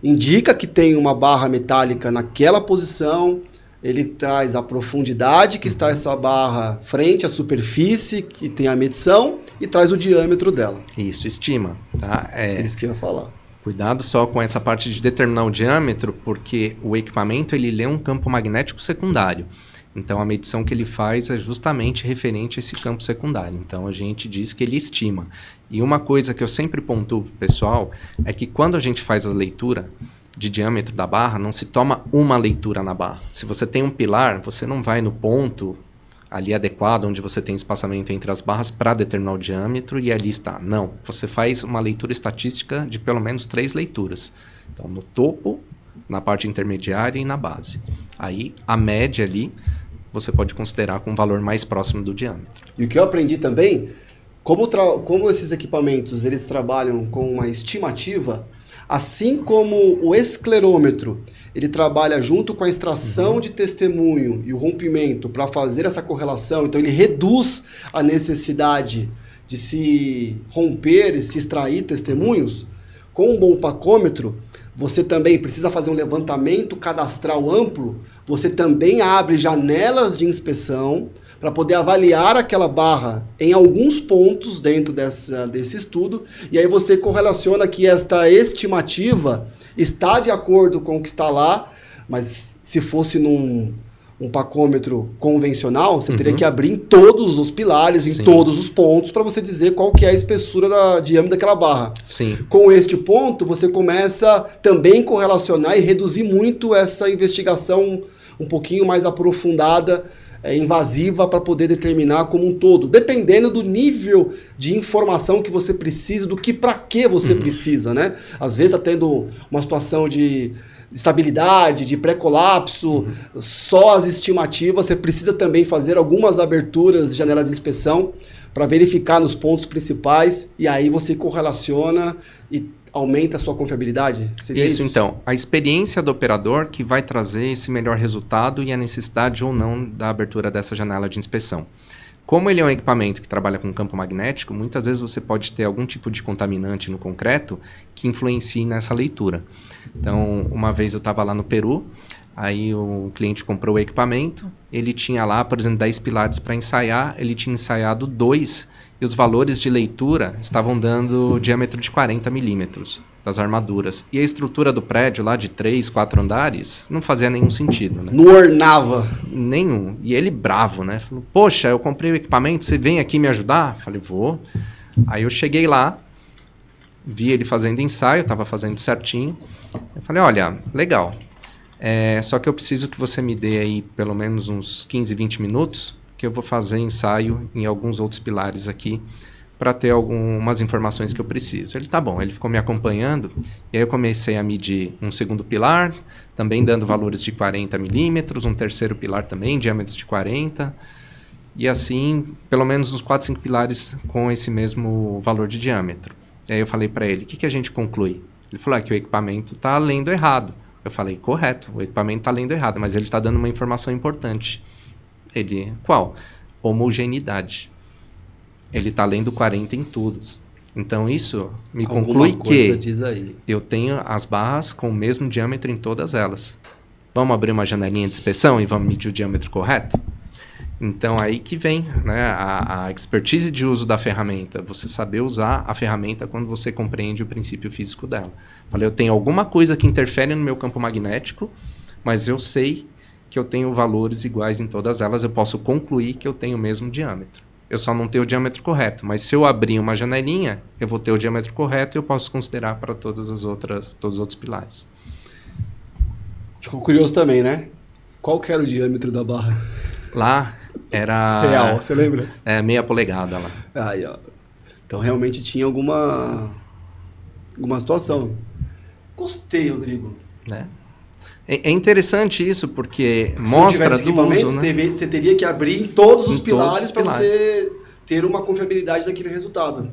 indica que tem uma barra metálica naquela posição, ele traz a profundidade que está essa barra frente à superfície que tem a medição e traz o diâmetro dela. Isso, estima. Tá? É isso que eu ia falar. Cuidado só com essa parte de determinar o diâmetro, porque o equipamento ele lê um campo magnético secundário. Então a medição que ele faz é justamente referente a esse campo secundário. Então a gente diz que ele estima. E uma coisa que eu sempre pontuo para o pessoal é que quando a gente faz a leitura de diâmetro da barra, não se toma uma leitura na barra. Se você tem um pilar, você não vai no ponto ali adequado, onde você tem espaçamento entre as barras para determinar o diâmetro e ali está. Não, você faz uma leitura estatística de pelo menos 3 leituras. Então, no topo, na parte intermediária e na base. Aí, a média ali, você pode considerar com um valor mais próximo do diâmetro. E o que eu aprendi também, como esses equipamentos eles trabalham com uma estimativa, assim como o esclerômetro, ele trabalha junto com a extração de testemunho e o rompimento para fazer essa correlação, então ele reduz a necessidade de se romper e se extrair testemunhos. Com um bom pacômetro, você também precisa fazer um levantamento cadastral amplo, você também abre janelas de inspeção para poder avaliar aquela barra em alguns pontos dentro desse estudo, e aí você correlaciona que esta estimativa está de acordo com o que está lá, mas se fosse num pacômetro convencional, você teria que abrir em todos os pilares, em todos os pontos, para você dizer qual que é a espessura da diâmetro daquela barra. Sim. Com este ponto, você começa também a correlacionar e reduzir muito essa investigação um pouquinho mais aprofundada, invasiva, para poder determinar como um todo, dependendo do nível de informação que você precisa, do que para que você precisa, né? Às vezes está tendo uma situação de estabilidade, de pré-colapso, só as estimativas, você precisa também fazer algumas aberturas de janela de inspeção para verificar nos pontos principais, e aí você correlaciona e aumenta a sua confiabilidade? Seria isso? Então, a experiência do operador que vai trazer esse melhor resultado e a necessidade ou não da abertura dessa janela de inspeção. Como ele é um equipamento que trabalha com campo magnético, muitas vezes você pode ter algum tipo de contaminante no concreto que influencie nessa leitura. Então, uma vez eu estava lá no Peru, aí o cliente comprou o equipamento, ele tinha lá, por exemplo, 10 pilares para ensaiar, ele tinha ensaiado 2 e os valores de leitura estavam dando diâmetro de 40 milímetros das armaduras. E a estrutura do prédio lá de 3, 4 andares não fazia nenhum sentido, né? Não ornava. Nenhum. E ele bravo, né? Falou, poxa, eu comprei o equipamento, você vem aqui me ajudar? Falei, vou. Aí eu cheguei lá, vi ele fazendo ensaio, estava fazendo certinho. Eu falei, olha, legal. Só que eu preciso que você me dê aí pelo menos uns 15, 20 minutos, que eu vou fazer ensaio em alguns outros pilares aqui, para ter algumas informações que eu preciso. Ele, tá bom, ele ficou me acompanhando, e aí eu comecei a medir um segundo pilar, também dando valores de 40 milímetros, um terceiro pilar também, diâmetros de 40, e assim, pelo menos uns 4, 5 pilares com esse mesmo valor de diâmetro. E aí eu falei para ele, o que a gente conclui? Ele falou, que o equipamento está lendo errado. Eu falei, correto, o equipamento está lendo errado, mas ele está dando uma informação importante. Ele, qual? Homogeneidade. Ele está lendo 40 em todos. Então, isso me conclui que eu tenho as barras com o mesmo diâmetro em todas elas. Vamos abrir uma janelinha de inspeção e vamos medir o diâmetro correto? Então, aí que vem, né, a expertise de uso da ferramenta. Você saber usar a ferramenta quando você compreende o princípio físico dela. Falei, eu tenho alguma coisa que interfere no meu campo magnético, mas eu sei que eu tenho valores iguais em todas elas. Eu posso concluir que eu tenho o mesmo diâmetro. Eu só não tenho o diâmetro correto. Mas se eu abrir uma janelinha, eu vou ter o diâmetro correto e eu posso considerar para todos os outros pilares. Ficou curioso também, né? Qual que era o diâmetro da barra? Lá era... Real, você lembra? Meia polegada lá. Aí, ó. Então realmente tinha alguma situação. Gostei, Rodrigo. É interessante isso, porque mostra do uso, né? Você teria que abrir em todos os pilares para você ter uma confiabilidade daquele resultado.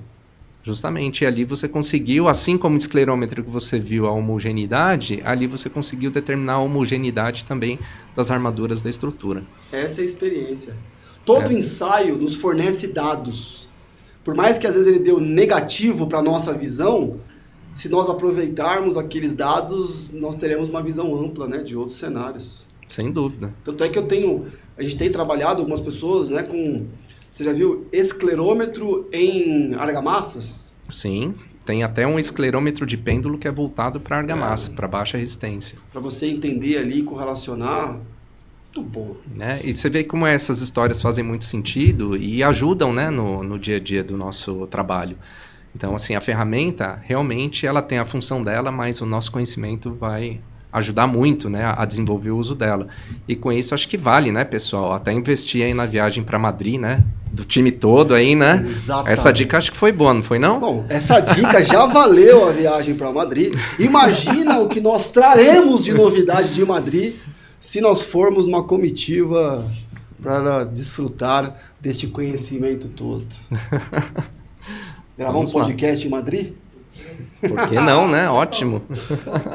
Justamente, e ali você conseguiu, assim como o esclerômetro que você viu a homogeneidade, ali você conseguiu determinar a homogeneidade também das armaduras da estrutura. Essa é a experiência. Todo ensaio nos fornece dados. Por mais que às vezes ele deu negativo para a nossa visão, se nós aproveitarmos aqueles dados, nós teremos uma visão ampla, né, de outros cenários. Sem dúvida. Tanto é que a gente tem trabalhado algumas pessoas, né, com, você já viu, esclerômetro em argamassas? Sim, tem até um esclerômetro de pêndulo que é voltado para argamassa, para baixa resistência. Para você entender ali, correlacionar, muito bom. Né? E você vê como essas histórias fazem muito sentido e ajudam, né, no dia a dia do nosso trabalho. Então, assim, a ferramenta, realmente, ela tem a função dela, mas o nosso conhecimento vai ajudar muito, né, a desenvolver o uso dela. E com isso, acho que vale, né, pessoal? Até investir aí na viagem para Madrid, né? Do time todo aí, né? Exatamente. Essa dica acho que foi boa, não foi não? Bom, essa dica já valeu a viagem para Madrid. Imagina o que nós traremos de novidade de Madrid se nós formos uma comitiva para desfrutar deste conhecimento todo. Gravar um podcast em Madrid? Por que não, né? Ótimo.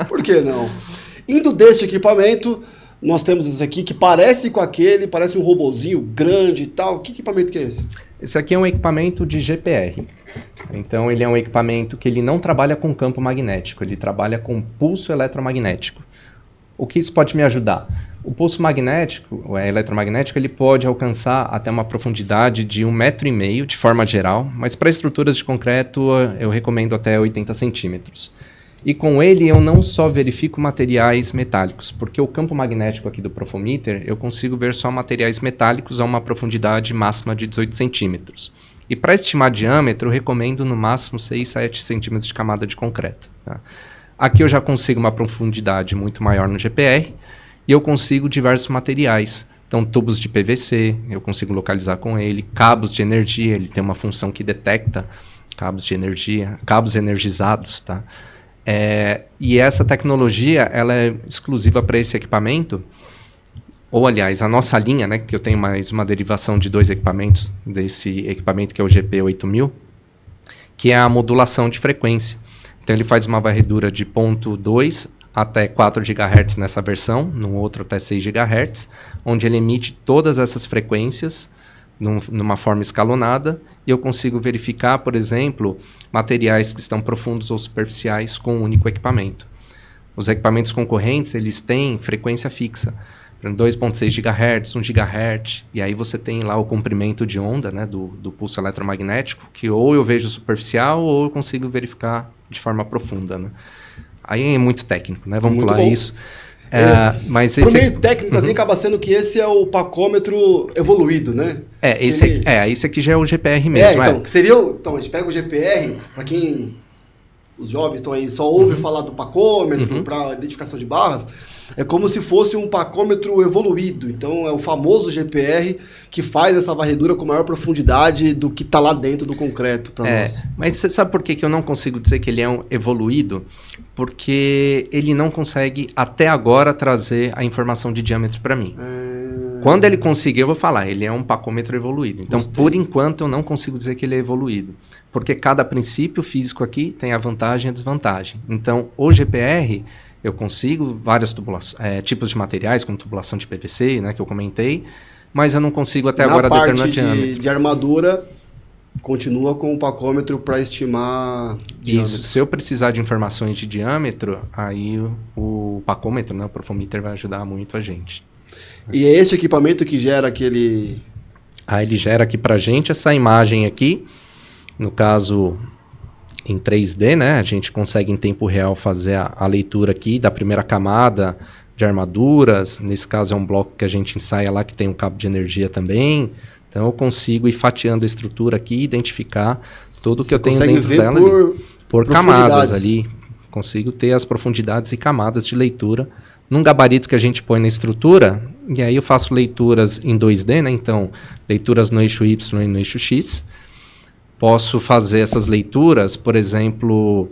Por que não? Indo deste equipamento, nós temos esse aqui que parece com aquele, parece um robozinho grande e tal. Que equipamento que é esse? Esse aqui é um equipamento de GPR. Então, ele é um equipamento que ele não trabalha com campo magnético, ele trabalha com pulso eletromagnético. O que isso pode me ajudar? O pulso magnético, o eletromagnético, ele pode alcançar até uma profundidade de 1,5 m de forma geral, mas para estruturas de concreto eu recomendo até 80 centímetros. E com ele eu não só verifico materiais metálicos, porque o campo magnético aqui do Profometer eu consigo ver só materiais metálicos a uma profundidade máxima de 18 centímetros. E para estimar diâmetro eu recomendo no máximo 6, 7 centímetros de camada de concreto. Tá? Aqui eu já consigo uma profundidade muito maior no GPR e eu consigo diversos materiais. Então, tubos de PVC, eu consigo localizar com ele, cabos de energia, ele tem uma função que detecta cabos de energia, cabos energizados, tá? E essa tecnologia, ela é exclusiva para esse equipamento, ou aliás, a nossa linha, né, que eu tenho mais uma derivação de 2 equipamentos, desse equipamento que é o GP8000, que é a modulação de frequência. Então ele faz uma varredura de 0,2 até 4 GHz nessa versão, no outro até 6 GHz, onde ele emite todas essas frequências numa forma escalonada, e eu consigo verificar, por exemplo, materiais que estão profundos ou superficiais com um único equipamento. Os equipamentos concorrentes, eles têm frequência fixa, 2,6 GHz, 1 GHz, e aí você tem lá o comprimento de onda, né, do pulso eletromagnético, que ou eu vejo superficial ou eu consigo verificar de forma profunda, né? Aí é muito técnico, né? Vamos pular isso. Mas esse meio técnico, assim, acaba sendo que esse é o pacômetro evoluído, né? Esse aqui já é o GPR mesmo. Então, que seria então, a gente pega o GPR, para quem... Os jovens estão aí, só ouvem falar do pacômetro para identificação de barras. É como se fosse um pacômetro evoluído. Então, é o famoso GPR que faz essa varredura com maior profundidade do que está lá dentro do concreto para nós. Mas você sabe por que eu não consigo dizer que ele é um evoluído? Porque ele não consegue, até agora, trazer a informação de diâmetro para mim. Quando ele conseguir, eu vou falar, ele é um pacômetro evoluído. Então, por enquanto, eu não consigo dizer que ele é evoluído. Porque cada princípio físico aqui tem a vantagem e a desvantagem. Então, o GPR, eu consigo vários tipos de materiais, como tubulação de PVC, né, que eu comentei, mas eu não consigo até agora determinar diâmetro. De armadura, continua com o pacômetro para estimar diâmetro. Isso, se eu precisar de informações de diâmetro, aí o pacômetro, né, o Profometer, vai ajudar muito a gente. E é esse equipamento que gera aquele... Ele gera aqui pra gente essa imagem aqui. No caso, em 3D, né? A gente consegue em tempo real fazer a leitura aqui da primeira camada de armaduras. Nesse caso é um bloco que a gente ensaia lá, que tem um cabo de energia também. Então eu consigo ir fatiando a estrutura aqui e identificar tudo o que eu tenho dentro dela por camadas ali. Consigo ter as profundidades e camadas de leitura num gabarito que a gente põe na estrutura. E aí eu faço leituras em 2D, né? Então, leituras no eixo Y e no eixo X. Posso fazer essas leituras, por exemplo,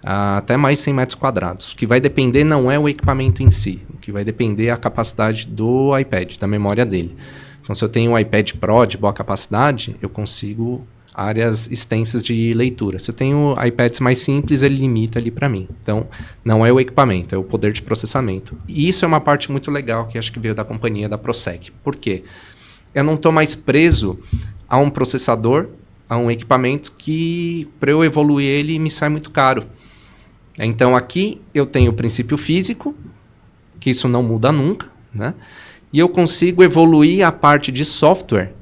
até mais 100 metros quadrados. O que vai depender não é o equipamento em si. O que vai depender é a capacidade do iPad, da memória dele. Então, se eu tenho um iPad Pro de boa capacidade, eu consigo áreas extensas de leitura. Se eu tenho iPads mais simples, ele limita ali para mim. Então, não é o equipamento, é o poder de processamento. E isso é uma parte muito legal que acho que veio da companhia da ProSec. Por quê? Eu não estou mais preso a um processador, a um equipamento que, para eu evoluir ele, me sai muito caro. Então, aqui eu tenho o princípio físico, que isso não muda nunca, né? E eu consigo evoluir a parte de software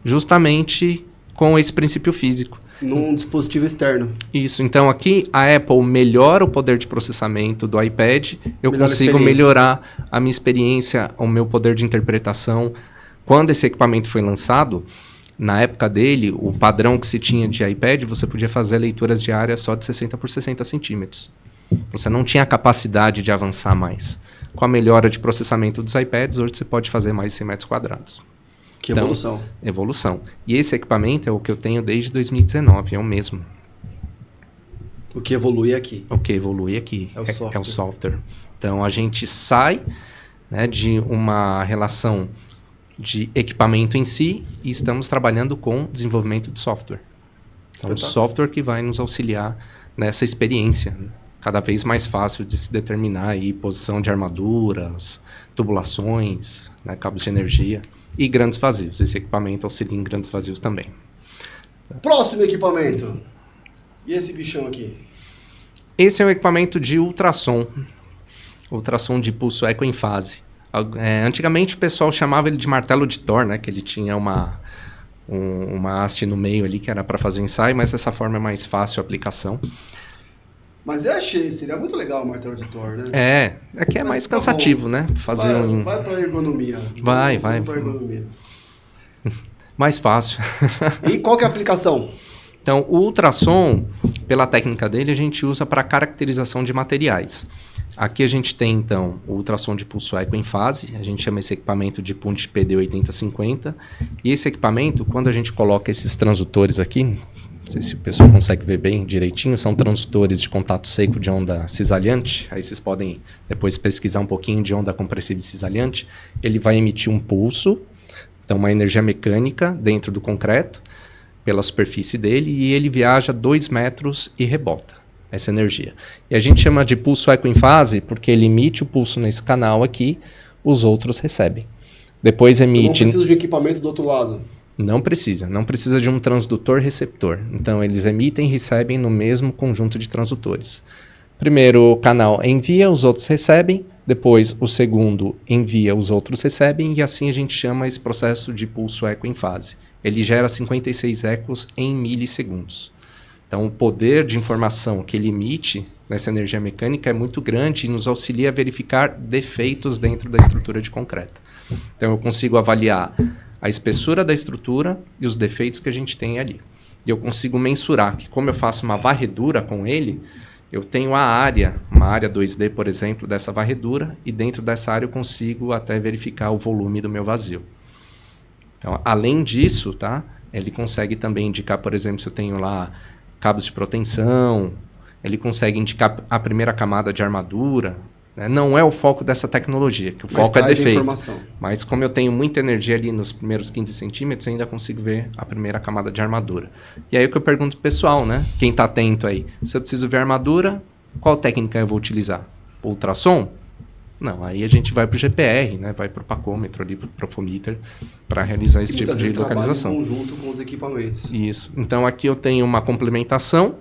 justamente com esse princípio físico. Num dispositivo externo. Isso. Então, aqui a Apple melhora o poder de processamento do iPad, eu consigo melhorar a minha experiência, o meu poder de interpretação. Quando esse equipamento foi lançado, na época dele, o padrão que se tinha de iPad, você podia fazer leituras diárias só de 60 por 60 centímetros. Você não tinha a capacidade de avançar mais. Com a melhora de processamento dos iPads, hoje você pode fazer mais de 100 metros quadrados. Que evolução. Então, evolução. E esse equipamento é o que eu tenho desde 2019, é o mesmo. O que evolui aqui. O que evolui aqui é o software. Então, a gente sai, né, de uma relação de equipamento em si e estamos trabalhando com desenvolvimento de software. Então, o software que vai nos auxiliar nessa experiência, né? Cada vez mais fácil de se determinar aí posição de armaduras, tubulações, né, cabos de energia e grandes vazios. Esse equipamento auxilia em grandes vazios também. Próximo equipamento. E esse bichão aqui? Esse é o equipamento de ultrassom. Ultrassom de pulso eco em fase. Antigamente o pessoal chamava ele de martelo de Thor, né? Que ele tinha uma haste no meio ali que era para fazer o ensaio, mas dessa forma é mais fácil a aplicação. Mas eu achei, seria muito legal o martelo de Thor, né? É que é mais cansativo, né? Fazer vai pra ergonomia. Vai. Pra ergonomia. Mais fácil. E qual que é a aplicação? Então, o ultrassom, pela técnica dele, a gente usa para caracterização de materiais. Aqui a gente tem, então, o ultrassom de pulso eco em fase. A gente chama esse equipamento de Punt PD 8050. E esse equipamento, quando a gente coloca esses transdutores aqui, não sei se o pessoal consegue ver bem direitinho, são transdutores de contato seco de onda cisalhante. Aí vocês podem depois pesquisar um pouquinho de onda compressiva e cisalhante. Ele vai emitir um pulso, então uma energia mecânica dentro do concreto, pela superfície dele, e ele viaja 2 metros e rebota essa energia. E a gente chama de pulso eco em fase porque ele emite o pulso nesse canal aqui, os outros recebem. Depois emite... Eu não preciso de equipamento do outro lado. Não precisa de um transdutor receptor. Então eles emitem e recebem no mesmo conjunto de transdutores. Primeiro o canal envia, os outros recebem, depois o segundo envia, os outros recebem, e assim a gente chama esse processo de pulso eco em fase. Ele gera 56 ecos em milissegundos. Então o poder de informação que ele emite nessa energia mecânica é muito grande e nos auxilia a verificar defeitos dentro da estrutura de concreto. Então eu consigo avaliar a espessura da estrutura e os defeitos que a gente tem ali. E eu consigo mensurar que, como eu faço uma varredura com ele, eu tenho uma área 2D, por exemplo, dessa varredura, e dentro dessa área eu consigo até verificar o volume do meu vazio. Então, além disso, tá, ele consegue também indicar, por exemplo, se eu tenho lá cabos de proteção, ele consegue indicar a primeira camada de armadura. Né? Não é o foco dessa tecnologia, que o foco é defeito. Mas como eu tenho muita energia ali nos primeiros 15 centímetros, ainda consigo ver a primeira camada de armadura. E aí o que eu pergunto pro pessoal, né? Quem está atento aí, se eu preciso ver armadura, qual técnica eu vou utilizar? Ultrassom? Não, aí a gente vai para o GPR, né? Vai para o pacômetro ali, para o profometer, para realizar esse tipo de localização. Em conjunto com os equipamentos. Isso. Então aqui eu tenho uma complementação,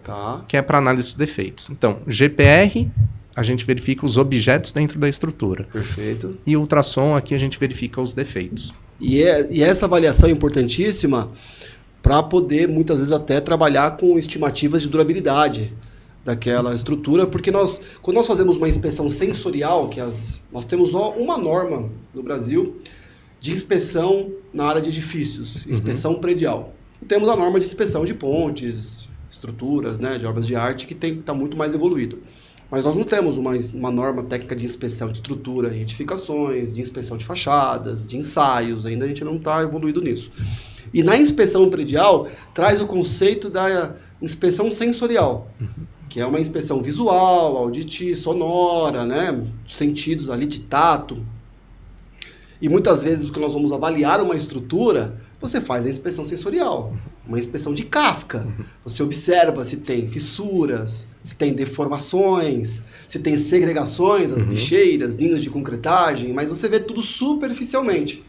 que é para análise de defeitos. Então, GPR, a gente verifica os objetos dentro da estrutura. Perfeito. E o ultrassom, aqui a gente verifica os defeitos. E essa avaliação é importantíssima para poder, muitas vezes, até trabalhar com estimativas de durabilidade daquela estrutura, porque quando nós fazemos uma inspeção sensorial, nós temos uma norma no Brasil de inspeção na área de edifícios, inspeção predial. E temos a norma de inspeção de pontes, estruturas, né, de obras de arte, que está muito mais evoluído. Mas nós não temos uma norma técnica de inspeção de estrutura em edificações, de inspeção de fachadas, de ensaios, ainda a gente não está evoluído nisso. E na inspeção predial, traz o conceito da inspeção sensorial, que é uma inspeção visual, auditiva, sonora, né? Sentidos ali de tato. E muitas vezes, quando nós vamos avaliar uma estrutura, você faz a inspeção sensorial, uma inspeção de casca. Você observa se tem fissuras, se tem deformações, se tem segregações, as bicheiras, ninhos de concretagem, mas você vê tudo superficialmente.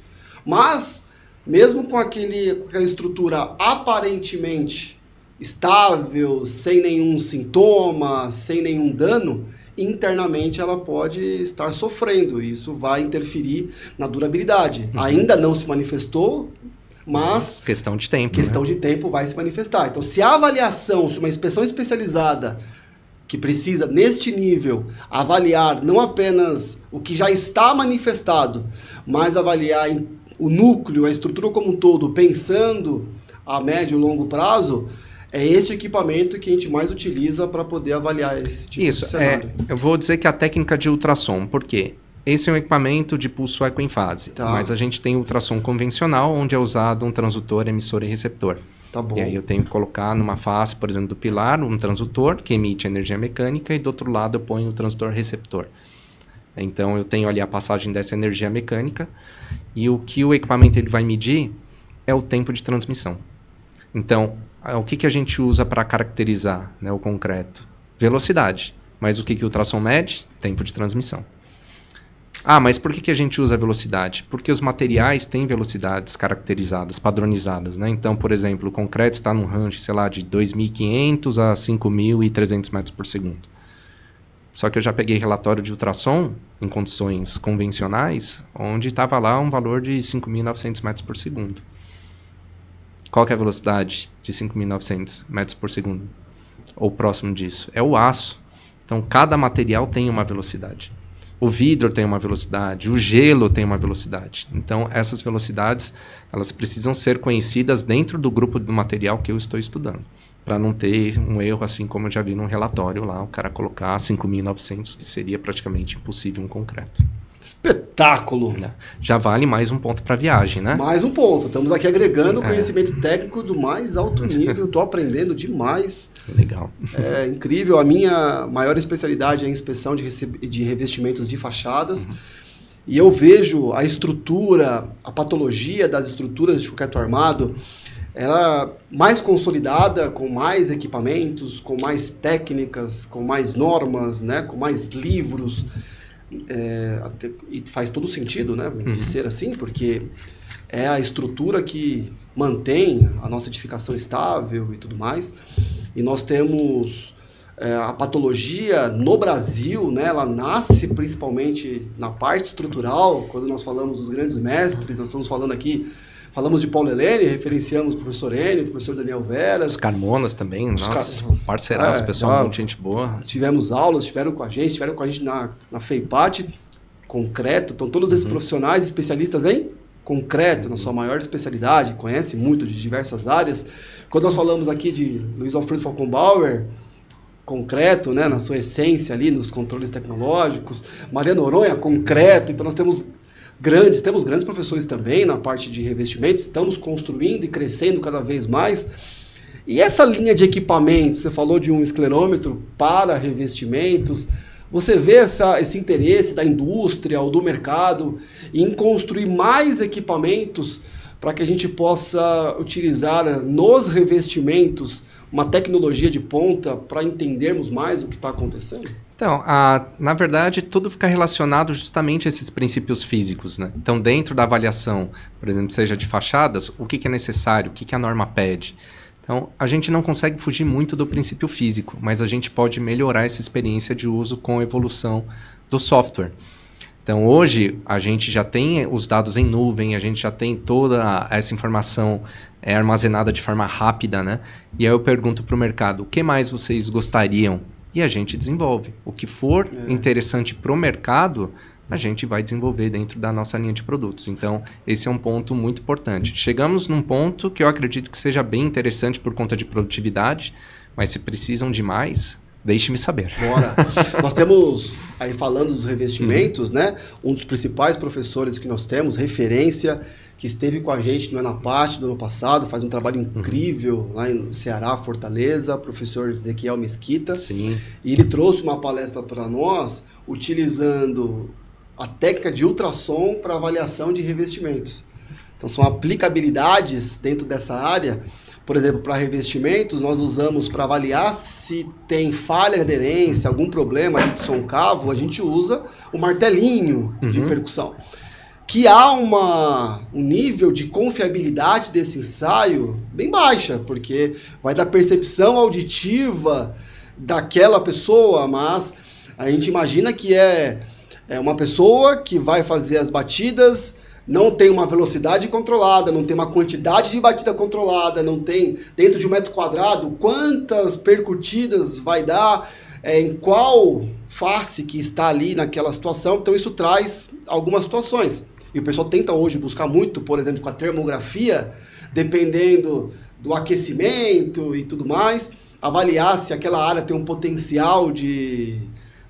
Mas, mesmo com aquela estrutura aparentemente estável, sem nenhum sintoma, sem nenhum dano, internamente ela pode estar sofrendo. E isso vai interferir na durabilidade. Ainda não se manifestou, mas... Questão de tempo. Questão de tempo vai se manifestar. Então, se a avaliação, se uma inspeção especializada que precisa, neste nível, avaliar não apenas o que já está manifestado, mas avaliar o núcleo, a estrutura como um todo, pensando a médio e longo prazo, é esse equipamento que a gente mais utiliza para poder avaliar esse tipo de cenário. Eu vou dizer que a técnica de ultrassom, por quê? Esse é um equipamento de pulso eco em fase, mas a gente tem ultrassom convencional, onde é usado um transdutor, emissor e receptor. Tá bom. E aí eu tenho que colocar numa face, por exemplo, do pilar, um transdutor que emite energia mecânica e do outro lado eu ponho o transdutor receptor. Então eu tenho ali a passagem dessa energia mecânica e o que o equipamento ele vai medir é o tempo de transmissão. Então, o que a gente usa para caracterizar, né, o concreto? Velocidade. Mas o que o ultrassom mede? Tempo de transmissão. Ah, mas por que a gente usa a velocidade? Porque os materiais têm velocidades caracterizadas, padronizadas, né? Então, por exemplo, o concreto está num range, sei lá, de 2.500 a 5.300 metros por segundo. Só que eu já peguei relatório de ultrassom em condições convencionais, onde estava lá um valor de 5.900 metros por segundo. Qual que é a velocidade de 5.900 metros por segundo? Ou próximo disso? É o aço. Então, cada material tem uma velocidade. O vidro tem uma velocidade, o gelo tem uma velocidade. Então, essas velocidades, elas precisam ser conhecidas dentro do grupo do material que eu estou estudando, para não ter um erro, assim como eu já vi num relatório lá, o cara colocar 5.900, que seria praticamente impossível um concreto. Espetáculo! Já vale mais um ponto para viagem, né? Mais um ponto. Estamos aqui agregando conhecimento técnico do mais alto nível. Estou aprendendo demais. Legal. É incrível. A minha maior especialidade é a inspeção de revestimentos de fachadas. E eu vejo a estrutura, a patologia das estruturas de concreto armado, ela mais consolidada, com mais equipamentos, com mais técnicas, com mais normas, né, com mais livros. E faz todo sentido, né, de ser assim, porque é a estrutura que mantém a nossa edificação estável e tudo mais. E nós temos a patologia no Brasil, né, ela nasce principalmente na parte estrutural. Quando nós falamos dos grandes mestres, nós estamos falando aqui, falamos de Paulo Helene, referenciamos o professor Enio, o professor Daniel Veras. Os Carmonas também, nossa, parceiraço, pessoal, muito gente boa. Tivemos aulas, estiveram com a gente na FEIPAT, concreto. Então, todos esses profissionais especialistas em concreto, na sua maior especialidade, conhecem muito de diversas áreas. Quando nós falamos aqui de Luiz Alfredo Falkenbauer, concreto, né, na sua essência ali, nos controles tecnológicos. Maria Noronha, concreto. Então, nós temos grandes professores também na parte de revestimentos, estamos construindo e crescendo cada vez mais. E essa linha de equipamentos, você falou de um esclerômetro para revestimentos, você vê esse interesse da indústria ou do mercado em construir mais equipamentos para que a gente possa utilizar nos revestimentos uma tecnologia de ponta para entendermos mais o que está acontecendo? Então, na verdade, tudo fica relacionado justamente a esses princípios físicos, né? Então, dentro da avaliação, por exemplo, seja de fachadas, o que é necessário, o que a norma pede. Então, a gente não consegue fugir muito do princípio físico, mas a gente pode melhorar essa experiência de uso com a evolução do software. Então, hoje, a gente já tem os dados em nuvem, a gente já tem toda essa informação armazenada de forma rápida, né? E aí eu pergunto para o mercado, o que mais vocês gostariam? E a gente desenvolve. O que for interessante para o mercado, a gente vai desenvolver dentro da nossa linha de produtos. Então, esse é um ponto muito importante. Chegamos num ponto que eu acredito que seja bem interessante por conta de produtividade, mas se precisam de mais, deixe-me saber. Bora. Nós temos, aí falando dos revestimentos, né? Um dos principais professores que nós temos, referência, que esteve com a gente no ENAPAT do ano passado, faz um trabalho incrível lá no Ceará, Fortaleza, professor Ezequiel Mesquita. Sim. E ele trouxe uma palestra para nós, utilizando a técnica de ultrassom para avaliação de revestimentos. Então, são aplicabilidades dentro dessa área. Por exemplo, para revestimentos, nós usamos para avaliar se tem falha de aderência, algum problema ali de som-cavo, a gente usa o martelinho de percussão. Que há um nível de confiabilidade desse ensaio bem baixa, porque vai da percepção auditiva daquela pessoa, mas a gente imagina que é uma pessoa que vai fazer as batidas, não tem uma velocidade controlada, não tem uma quantidade de batida controlada, não tem, dentro de 1 metro quadrado, quantas percutidas vai dar, em qual face que está ali naquela situação. Então isso traz algumas situações. E o pessoal tenta hoje buscar muito, por exemplo, com a termografia, dependendo do aquecimento e tudo mais, avaliar se aquela área tem um potencial de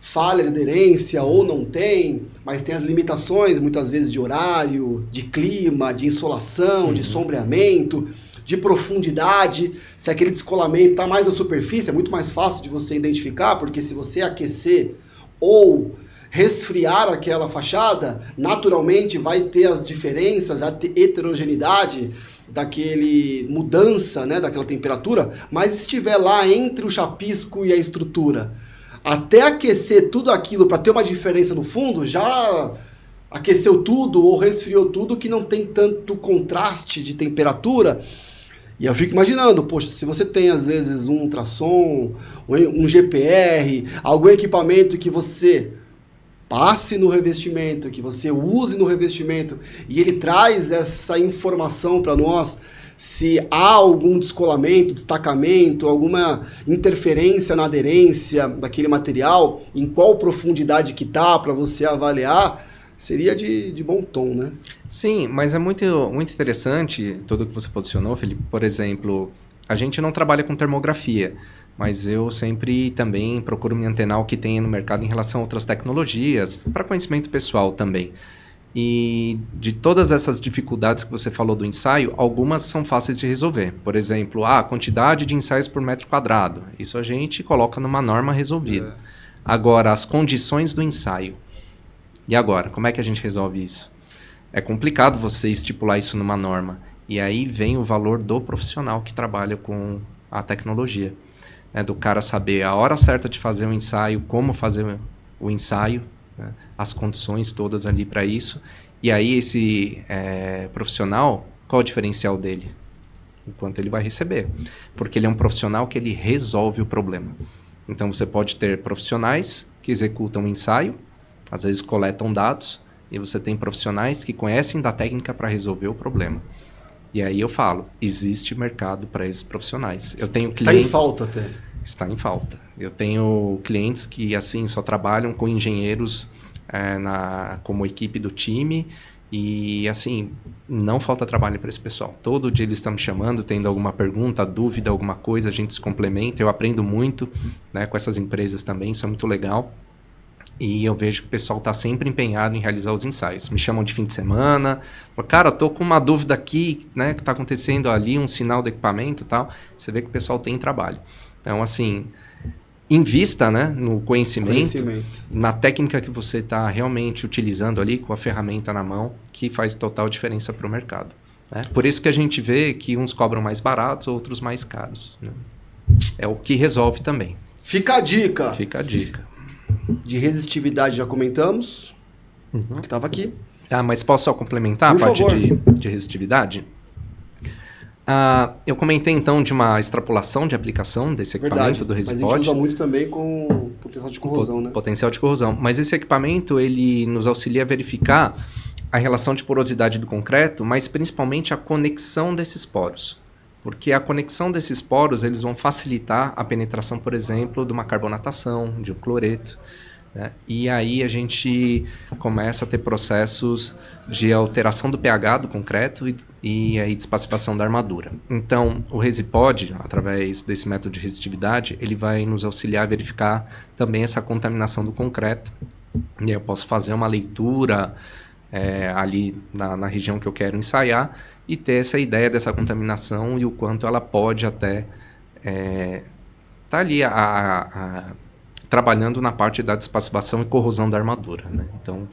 falha de aderência ou não tem, mas tem as limitações, muitas vezes, de horário, de clima, de insolação, de sombreamento, de profundidade. Se aquele descolamento está mais na superfície, é muito mais fácil de você identificar, porque se você aquecer ou resfriar aquela fachada, naturalmente vai ter as diferenças, a heterogeneidade daquele mudança, né, daquela temperatura, mas se estiver lá entre o chapisco e a estrutura, até aquecer tudo aquilo para ter uma diferença no fundo, já aqueceu tudo ou resfriou tudo que não tem tanto contraste de temperatura. E eu fico imaginando, poxa, se você tem às vezes um ultrassom, um GPR, algum equipamento que você passe no revestimento, que você use no revestimento, e ele traz essa informação para nós, se há algum descolamento, destacamento, alguma interferência na aderência daquele material, em qual profundidade que está para você avaliar, seria de bom tom, né? Sim, mas é muito, muito interessante tudo que você posicionou, Felipe. Por exemplo, a gente não trabalha com termografia, mas eu sempre também procuro me antenar o que tem no mercado em relação a outras tecnologias, para conhecimento pessoal também. E de todas essas dificuldades que você falou do ensaio, algumas são fáceis de resolver. Por exemplo, a quantidade de ensaios por metro quadrado. Isso a gente coloca numa norma resolvida. Agora, as condições do ensaio. E agora, como é que a gente resolve isso? É complicado você estipular isso numa norma. E aí vem o valor do profissional que trabalha com a tecnologia. Né? Do cara saber a hora certa de fazer o ensaio, como fazer o ensaio, né? As condições todas ali para isso. E aí esse profissional, qual o diferencial dele? O quanto ele vai receber. Porque ele é um profissional que ele resolve o problema. Então você pode ter profissionais que executam o ensaio, às vezes coletam dados, e você tem profissionais que conhecem da técnica para resolver o problema. E aí eu falo, existe mercado para esses profissionais. Eu tenho clientes... Está em falta até. Está em falta. Eu tenho clientes que, assim, só trabalham com engenheiros como equipe do time e, assim, não falta trabalho para esse pessoal. Todo dia eles estão me chamando, tendo alguma pergunta, dúvida, alguma coisa, a gente se complementa. Eu aprendo muito, né, com essas empresas também, isso é muito legal. E eu vejo que o pessoal está sempre empenhado em realizar os ensaios. Me chamam de fim de semana. Cara, estou com uma dúvida aqui, né, que está acontecendo ali, um sinal do equipamento e tal. Você vê que o pessoal tem trabalho. Então, assim, invista, né, no conhecimento, na técnica que você está realmente utilizando ali, com a ferramenta na mão, que faz total diferença para o mercado. Né? Por isso que a gente vê que uns cobram mais baratos, outros mais caros. Né? É o que resolve também. Fica a dica. Fica a dica. De resistividade já comentamos, que estava aqui. Ah, mas posso só complementar a parte de resistividade? Eu comentei então de uma extrapolação de aplicação desse equipamento do Resipod. Mas a gente usa muito também com potencial de corrosão, né? Potencial de corrosão. Mas esse equipamento, ele nos auxilia a verificar a relação de porosidade do concreto, mas principalmente a conexão desses poros. Porque a conexão desses poros, eles vão facilitar a penetração, por exemplo, de uma carbonatação, de um cloreto. Né? E aí a gente começa a ter processos de alteração do pH do concreto e aí despassivação da armadura. Então, o Resipod, através desse método de resistividade, ele vai nos auxiliar a verificar também essa contaminação do concreto. E aí eu posso fazer uma leitura ali na região que eu quero ensaiar e ter essa ideia dessa contaminação e o quanto ela pode até tá ali trabalhando na parte da despassivação e corrosão da armadura. Né? Então,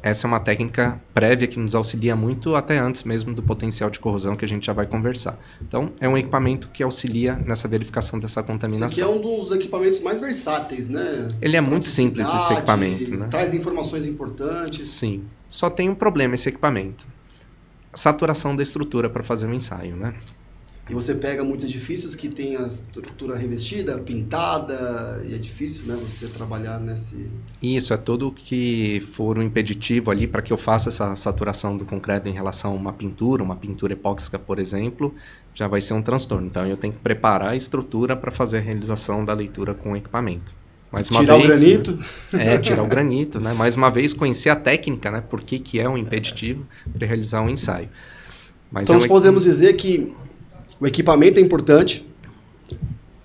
essa é uma técnica prévia que nos auxilia muito até antes mesmo do potencial de corrosão que a gente já vai conversar. Então, é um equipamento que auxilia nessa verificação dessa contaminação. Esse aqui é um dos equipamentos mais versáteis, né? Ele é muito simples, esse equipamento. Né? Traz informações importantes. Sim. Só tem um problema esse equipamento. Saturação da estrutura para fazer um ensaio, né? E você pega muitos edifícios que tem a estrutura revestida, pintada, e é difícil, né, você trabalhar nesse... Isso, é tudo que for um impeditivo ali para que eu faça essa saturação do concreto em relação a uma pintura epóxica, por exemplo, já vai ser um transtorno. Então, eu tenho que preparar a estrutura para fazer a realização da leitura com o equipamento. Tirar o granito? Tirar o granito, né? Mais uma vez, conhecer a técnica, né? Por que é um impeditivo para realizar um ensaio. Mas então, podemos dizer que o equipamento é importante,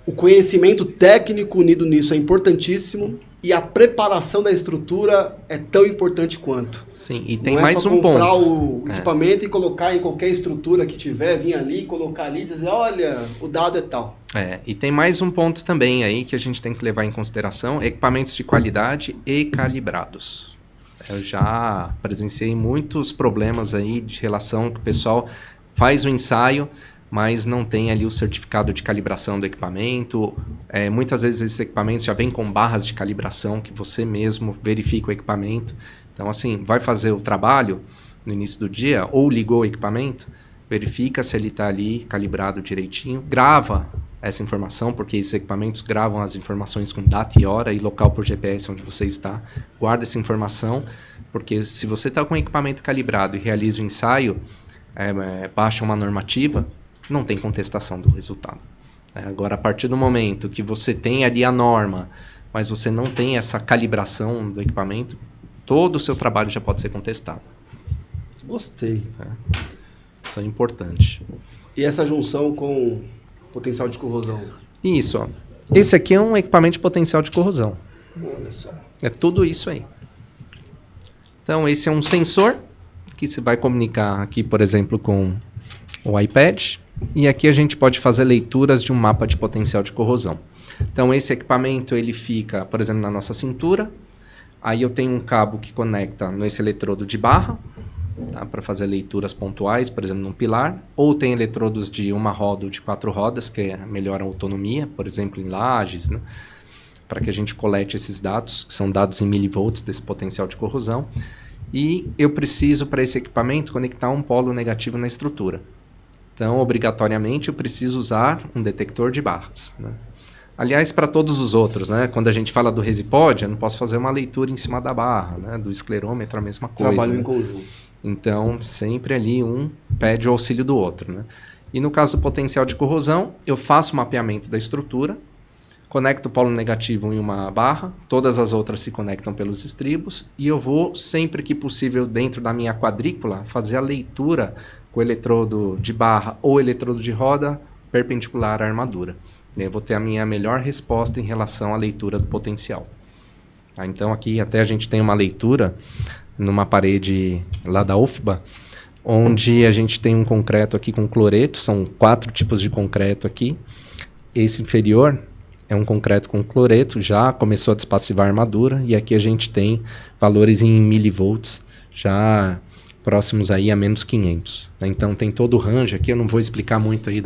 o conhecimento técnico unido nisso é importantíssimo e a preparação da estrutura é tão importante quanto. Sim, e tem mais um ponto. Não é só comprar o equipamento e colocar em qualquer estrutura que tiver, vir ali, colocar ali e dizer, olha, o dado é tal. E tem mais um ponto também aí que a gente tem que levar em consideração, equipamentos de qualidade e calibrados. Eu já presenciei muitos problemas aí de relação que o pessoal faz o ensaio, mas não tem ali o certificado de calibração do equipamento. Muitas vezes esses equipamentos já vêm com barras de calibração, que você mesmo verifica o equipamento. Então, assim, vai fazer o trabalho no início do dia, ou ligou o equipamento, verifica se ele está ali calibrado direitinho, grava essa informação, porque esses equipamentos gravam as informações com data e hora e local por GPS onde você está. Guarda essa informação, porque se você está com o equipamento calibrado e realiza o ensaio, baixa uma normativa, não tem contestação do resultado. Agora, a partir do momento que você tem ali a norma, mas você não tem essa calibração do equipamento, todo o seu trabalho já pode ser contestado. Gostei. Isso é importante. E essa junção com potencial de corrosão? Isso, ó. Esse aqui é um equipamento de potencial de corrosão. Olha só. É tudo isso aí. Então, esse é um sensor que você vai comunicar aqui, por exemplo, com o iPad. E aqui a gente pode fazer leituras de um mapa de potencial de corrosão. Então, esse equipamento, ele fica, por exemplo, na nossa cintura. Aí eu tenho um cabo que conecta nesse eletrodo de barra, tá, para fazer leituras pontuais, por exemplo, num pilar. Ou tem eletrodos de uma roda ou de 4 rodas, que melhoram a autonomia, por exemplo, em lajes, né, para que a gente colete esses dados, que são dados em milivolts desse potencial de corrosão. E eu preciso, para esse equipamento, conectar um polo negativo na estrutura. Então, obrigatoriamente, eu preciso usar um detector de barras, né? Aliás, para todos os outros, né? Quando a gente fala do Resipod, eu não posso fazer uma leitura em cima da barra, né? Do esclerômetro, a mesma coisa. Trabalho né? em conjunto. Então, sempre ali um pede o auxílio do outro, né? E no caso do potencial de corrosão, eu faço o mapeamento da estrutura, conecto o polo negativo em uma barra, todas as outras se conectam pelos estribos, e eu vou, sempre que possível, dentro da minha quadrícula, fazer a leitura com o eletrodo de barra ou eletrodo de roda perpendicular à armadura. Eu vou ter a minha melhor resposta em relação à leitura do potencial. Tá? Então aqui até a gente tem uma leitura numa parede lá da UFBA, onde a gente tem um concreto aqui com cloreto, são 4 tipos de concreto aqui. Esse inferior é um concreto com cloreto, já começou a despassivar a armadura, e aqui a gente tem valores em milivolts, já próximos aí a menos 500. Né? Então tem todo o range aqui, eu não vou explicar muito aí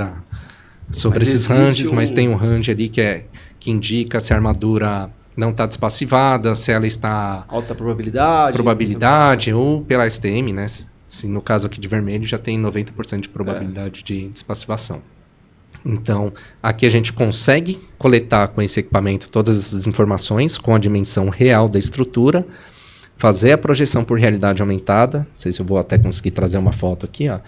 sobre esses ranges, mas tem um range ali que indica se a armadura não está despassivada, se ela está... Alta probabilidade. Ou pela STM, né? Se no caso aqui de vermelho já tem 90% de probabilidade de despassivação. Então, aqui a gente consegue coletar com esse equipamento todas essas informações com a dimensão real da estrutura, fazer a projeção por realidade aumentada, não sei se eu vou até conseguir trazer uma foto aqui, ó.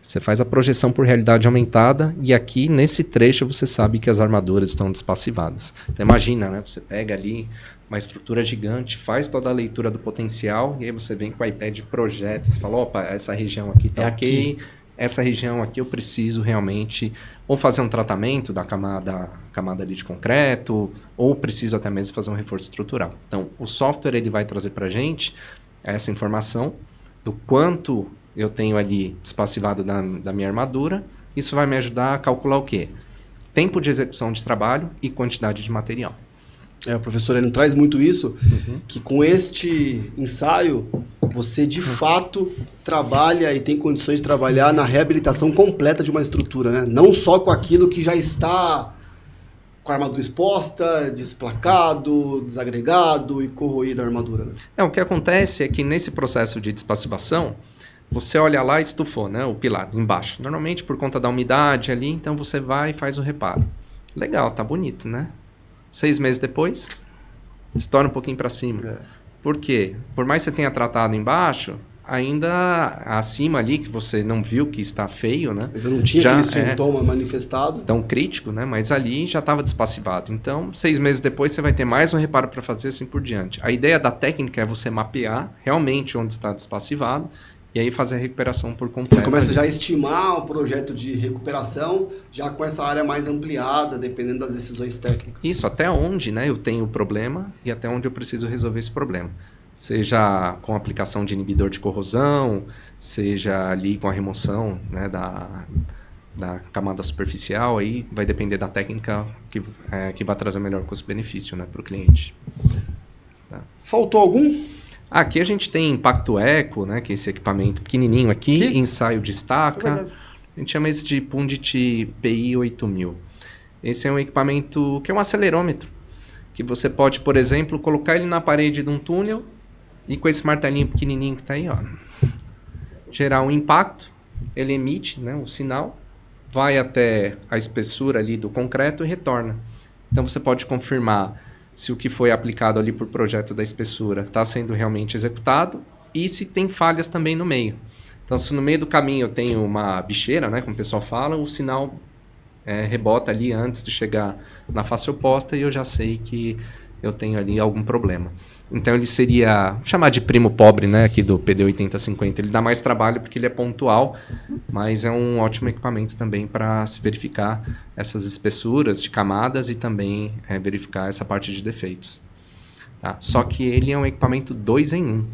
Você faz a projeção por realidade aumentada e aqui, nesse trecho, você sabe que as armaduras estão despassivadas. Então, imagina, né? Você pega ali uma estrutura gigante, faz toda a leitura do potencial e aí você vem com o iPad e projeta. Você fala, opa, essa região aqui está ok. Essa região aqui eu preciso realmente ou fazer um tratamento da camada ali de concreto ou preciso até mesmo fazer um reforço estrutural. Então, o software ele vai trazer para a gente essa informação do quanto eu tenho ali despassivado da minha armadura. Isso vai me ajudar a calcular o quê? Tempo de execução de trabalho e quantidade de material. O professor ele traz muito isso, que com este ensaio, você de fato trabalha e tem condições de trabalhar na reabilitação completa de uma estrutura, né? Não só com aquilo que já está com a armadura exposta, desplacado, desagregado e corroída a armadura. Né? O que acontece é que nesse processo de despassivação, você olha lá e estufou, né, o pilar embaixo. Normalmente por conta da umidade ali, então você vai e faz o reparo. Legal, tá bonito, né? 6 meses depois, estoura um pouquinho para cima. Por quê? Por mais que você tenha tratado embaixo, ainda acima ali, que você não viu que está feio, né? Ainda não tinha aquele sintoma manifestado. Tão crítico, né? Mas ali já estava despassivado. Então, 6 meses depois, você vai ter mais um reparo para fazer, assim por diante. A ideia da técnica é você mapear realmente onde está despassivado e aí fazer a recuperação por completo. Você começa já a estimar o projeto de recuperação, já com essa área mais ampliada, dependendo das decisões técnicas. Isso, até onde, né, eu tenho o problema e até onde eu preciso resolver esse problema. Seja com a aplicação de inibidor de corrosão, seja ali com a remoção, né, da camada superficial, aí vai depender da técnica que vai trazer o melhor custo-benefício, né, para o cliente. Tá. Faltou algum? Aqui a gente tem Impacto Eco, né, que é esse equipamento pequenininho aqui, ensaio destaca. A gente chama esse de Pundit PI 8000. Esse é um equipamento que é um acelerômetro, que você pode, por exemplo, colocar ele na parede de um túnel e com esse martelinho pequenininho que está aí, ó, gerar um impacto, ele emite, né, um sinal, vai até a espessura ali do concreto e retorna. Então você pode confirmar se o que foi aplicado ali por projeto da espessura está sendo realmente executado e se tem falhas também no meio. Então, se no meio do caminho eu tenho uma bicheira, né, como o pessoal fala, o sinal rebota ali antes de chegar na face oposta e eu já sei que eu tenho ali algum problema. Então, ele seria, vou chamar de primo pobre, né, aqui do PD 8050. Ele dá mais trabalho porque ele é pontual, mas é um ótimo equipamento também para se verificar essas espessuras de camadas e também verificar essa parte de defeitos. Tá? Só que ele é um equipamento 2 em 1.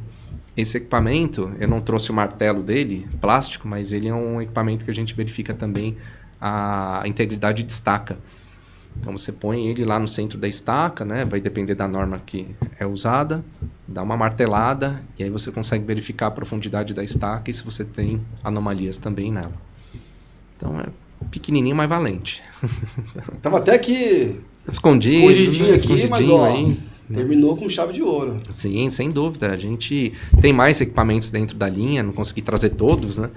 Esse equipamento, eu não trouxe o martelo dele, plástico, mas ele é um equipamento que a gente verifica também a integridade de estaca. Então você põe ele lá no centro da estaca, né? Vai depender da norma que é usada, dá uma martelada e aí você consegue verificar a profundidade da estaca e se você tem anomalias também nela. Então é pequenininho, mas valente. Tava até aqui escondidinho aqui, mas ó, aí, terminou com chave de ouro. Sim, sem dúvida. A gente tem mais equipamentos dentro da linha, não consegui trazer todos, né?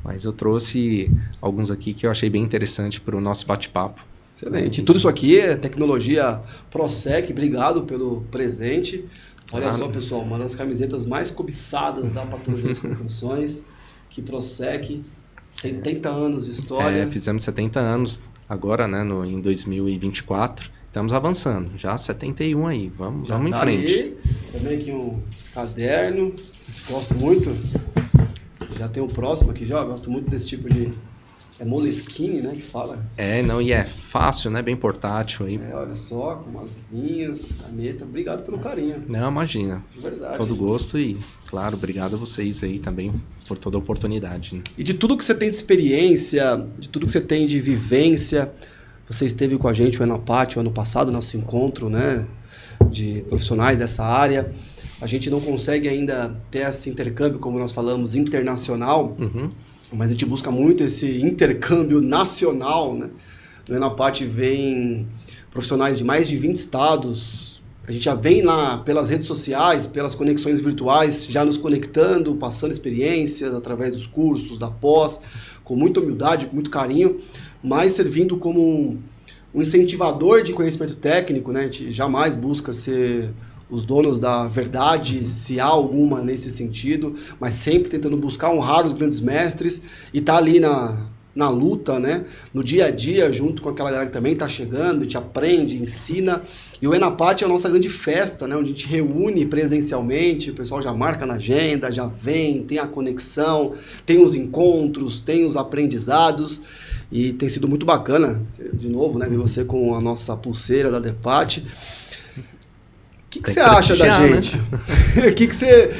Mas eu trouxe alguns aqui que eu achei bem interessante para o nosso bate-papo. Excelente. Tudo isso aqui é tecnologia ProSec. Obrigado pelo presente. Olha só, pessoal, uma das camisetas mais cobiçadas da Patologia das Construções, que ProSec, 70 anos de história. Fizemos 70 anos agora, né, em 2024. Estamos avançando, já 71 aí, vamos em frente. Aí. Também aqui um caderno, gosto muito. Já tem o próximo aqui já, gosto muito desse tipo de... É Moleskine, né, que fala. E é fácil, né, bem portátil aí. Olha só, com umas linhas, caneta. Obrigado pelo carinho. Não, imagina. De verdade. Todo gosto e, claro, obrigado a vocês aí também por toda a oportunidade. Né? E de tudo que você tem de experiência, de tudo que você tem de vivência, você esteve com a gente, o Enapat, o ano passado, nosso encontro, né, de profissionais dessa área. A gente não consegue ainda ter esse intercâmbio, como nós falamos, internacional, mas a gente busca muito esse intercâmbio nacional, né? No Enapat vem profissionais de mais de 20 estados. A gente já vem lá pelas redes sociais, pelas conexões virtuais, já nos conectando, passando experiências através dos cursos, da pós, com muita humildade, com muito carinho, mas servindo como um incentivador de conhecimento técnico, né? A gente jamais busca ser os donos da verdade, se há alguma nesse sentido, mas sempre tentando buscar honrar os grandes mestres e estar ali na luta, né? No dia a dia, junto com aquela galera que também está chegando, a gente aprende, ensina. E o Enapat é a nossa grande festa, né? Onde a gente reúne presencialmente, o pessoal já marca na agenda, já vem, tem a conexão, tem os encontros, tem os aprendizados. E tem sido muito bacana, de novo, né? Ver você com a nossa pulseira da DEPAT. O que você acha da gente? Né?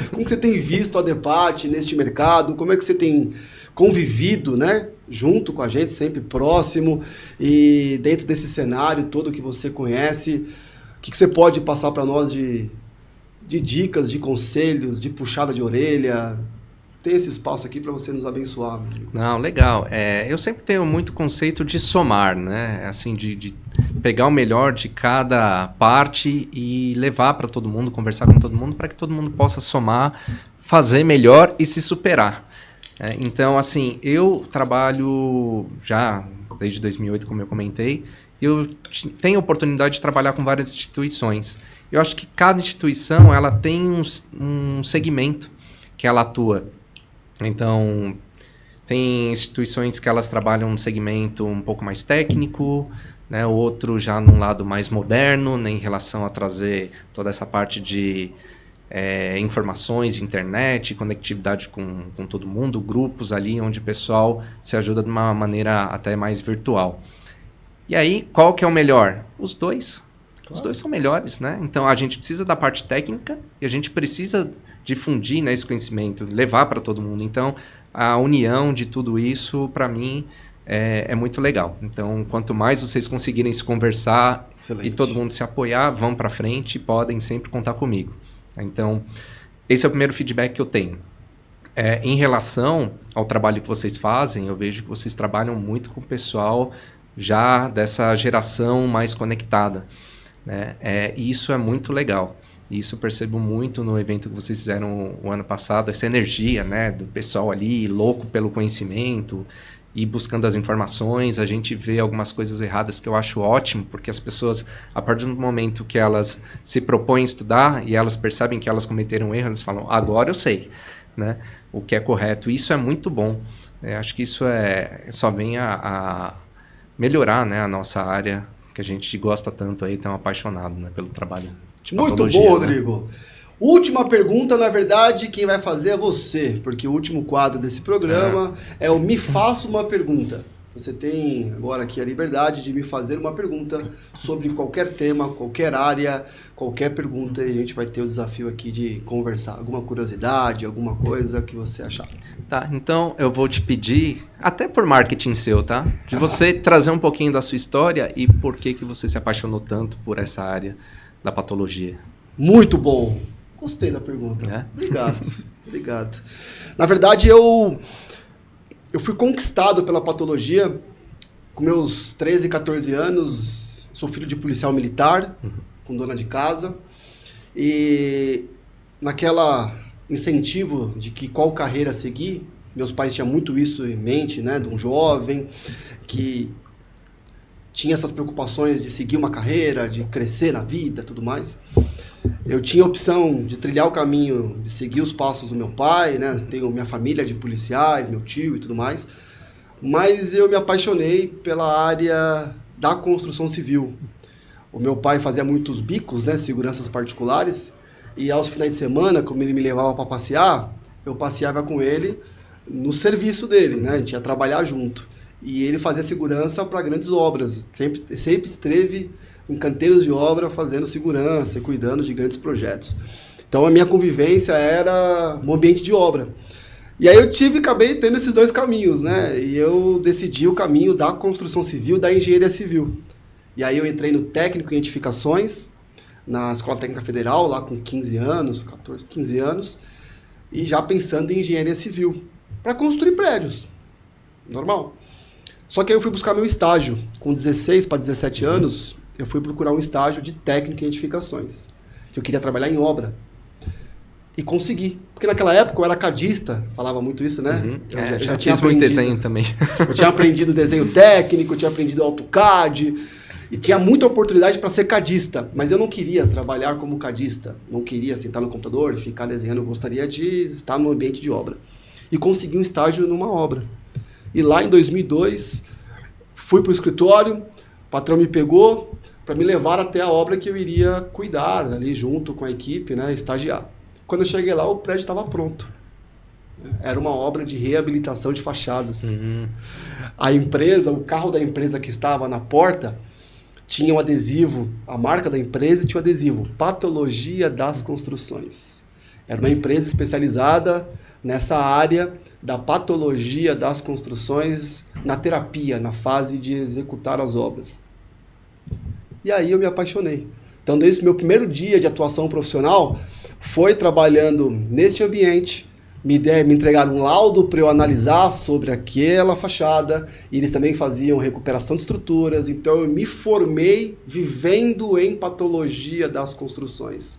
Como que você tem visto a DEPAT neste mercado? Como é que você tem convivido, né? Junto com a gente, sempre próximo, e dentro desse cenário todo que você conhece, o que você pode passar para nós de dicas, de conselhos, de puxada de orelha? Tem esse espaço aqui para você nos abençoar. Não, legal. Eu sempre tenho muito conceito de somar, né? Assim, de pegar o melhor de cada parte e levar para todo mundo, conversar com todo mundo, para que todo mundo possa somar, fazer melhor e se superar. Então, assim, eu trabalho já desde 2008, como eu comentei, eu tenho a oportunidade de trabalhar com várias instituições. Eu acho que cada instituição ela tem um segmento que ela atua. Então, tem instituições que elas trabalham num segmento um pouco mais técnico, né? Outro já num lado mais moderno, né? Em relação a trazer toda essa parte de informações de internet, conectividade com todo mundo, grupos ali onde o pessoal se ajuda de uma maneira até mais virtual. E aí, qual que é o melhor? Os dois. Claro. Os dois são melhores, né? Então, a gente precisa da parte técnica e a gente precisa difundir, né, esse conhecimento, levar para todo mundo. Então, a união de tudo isso, para mim, é muito legal. Então, quanto mais vocês conseguirem se conversar e todo mundo se apoiar, vão para frente e podem sempre contar comigo. Então, esse é o primeiro feedback que eu tenho. Em relação ao trabalho que vocês fazem, eu vejo que vocês trabalham muito com o pessoal já dessa geração mais conectada, né? E isso é muito legal. Isso eu percebo muito no evento que vocês fizeram o ano passado, essa energia, né, do pessoal ali louco pelo conhecimento e buscando as informações. A gente vê algumas coisas erradas que eu acho ótimo, porque as pessoas, a partir do momento que elas se propõem a estudar e elas percebem que elas cometeram um erro, elas falam, agora eu sei, né, o que é correto. Isso é muito bom. Acho que isso só vem a melhorar, né, a nossa área, que a gente gosta tanto aí, tão apaixonado, né, pelo trabalho. Muito bom, Rodrigo. Né? Última pergunta, na verdade, quem vai fazer é você, porque o último quadro desse programa é o Me Faça Uma Pergunta. Você tem agora aqui a liberdade de me fazer uma pergunta sobre qualquer tema, qualquer área, qualquer pergunta, e a gente vai ter o desafio aqui de conversar. Alguma curiosidade, alguma coisa que você achar. Tá, então eu vou te pedir, até por marketing seu, tá? De você trazer um pouquinho da sua história e por que você se apaixonou tanto por essa área da patologia. Muito bom. Gostei da pergunta. Obrigado. Obrigado. Na verdade, eu fui conquistado pela patologia com meus 13, 14 anos. Sou filho de policial militar, com dona de casa. E naquela incentivo de que qual carreira seguir, meus pais tinham muito isso em mente, né? De um jovem que tinha essas preocupações de seguir uma carreira, de crescer na vida, tudo mais. Eu tinha a opção de trilhar o caminho, de seguir os passos do meu pai, né? Tenho minha família de policiais, meu tio e tudo mais. Mas eu me apaixonei pela área da construção civil. O meu pai fazia muitos bicos, né? Seguranças particulares. E aos finais de semana, como ele me levava para passear, eu passeava com ele no serviço dele, né? A gente ia trabalhar junto. E ele fazia segurança para grandes obras. Sempre esteve em canteiros de obra fazendo segurança e cuidando de grandes projetos. Então a minha convivência era no ambiente de obra. E aí eu acabei tendo esses dois caminhos, né? E eu decidi o caminho da construção civil, da engenharia civil. E aí eu entrei no técnico em edificações, na Escola Técnica Federal, lá com 15 anos, 14, 15 anos, e já pensando em engenharia civil, para construir prédios. Normal. Só que aí eu fui buscar meu estágio. Com 16 para 17 anos, eu fui procurar um estágio de técnico em edificações. Eu queria trabalhar em obra. E consegui. Porque naquela época eu era cadista, falava muito isso, né? Uhum. Eu já tinha muito desenho também. Eu tinha aprendido desenho técnico, eu tinha aprendido AutoCAD, e tinha muita oportunidade para ser cadista. Mas eu não queria trabalhar como cadista. Não queria sentar no computador e ficar desenhando. Eu gostaria de estar no ambiente de obra. E consegui um estágio numa obra. E lá em 2002, fui para o escritório, o patrão me pegou para me levar até a obra que eu iria cuidar, ali junto com a equipe, né, estagiar. Quando eu cheguei lá, o prédio estava pronto. Era uma obra de reabilitação de fachadas. Uhum. A empresa, o carro da empresa que estava na porta, tinha um adesivo, a marca da empresa tinha um adesivo, Patologia das Construções. Era uma empresa especializada nessa área da patologia das construções na terapia, na fase de executar as obras. E aí eu me apaixonei. Então, desde o meu primeiro dia de atuação profissional, foi trabalhando neste ambiente, me entregaram um laudo para eu analisar sobre aquela fachada, e eles também faziam recuperação de estruturas, então eu me formei vivendo em patologia das construções.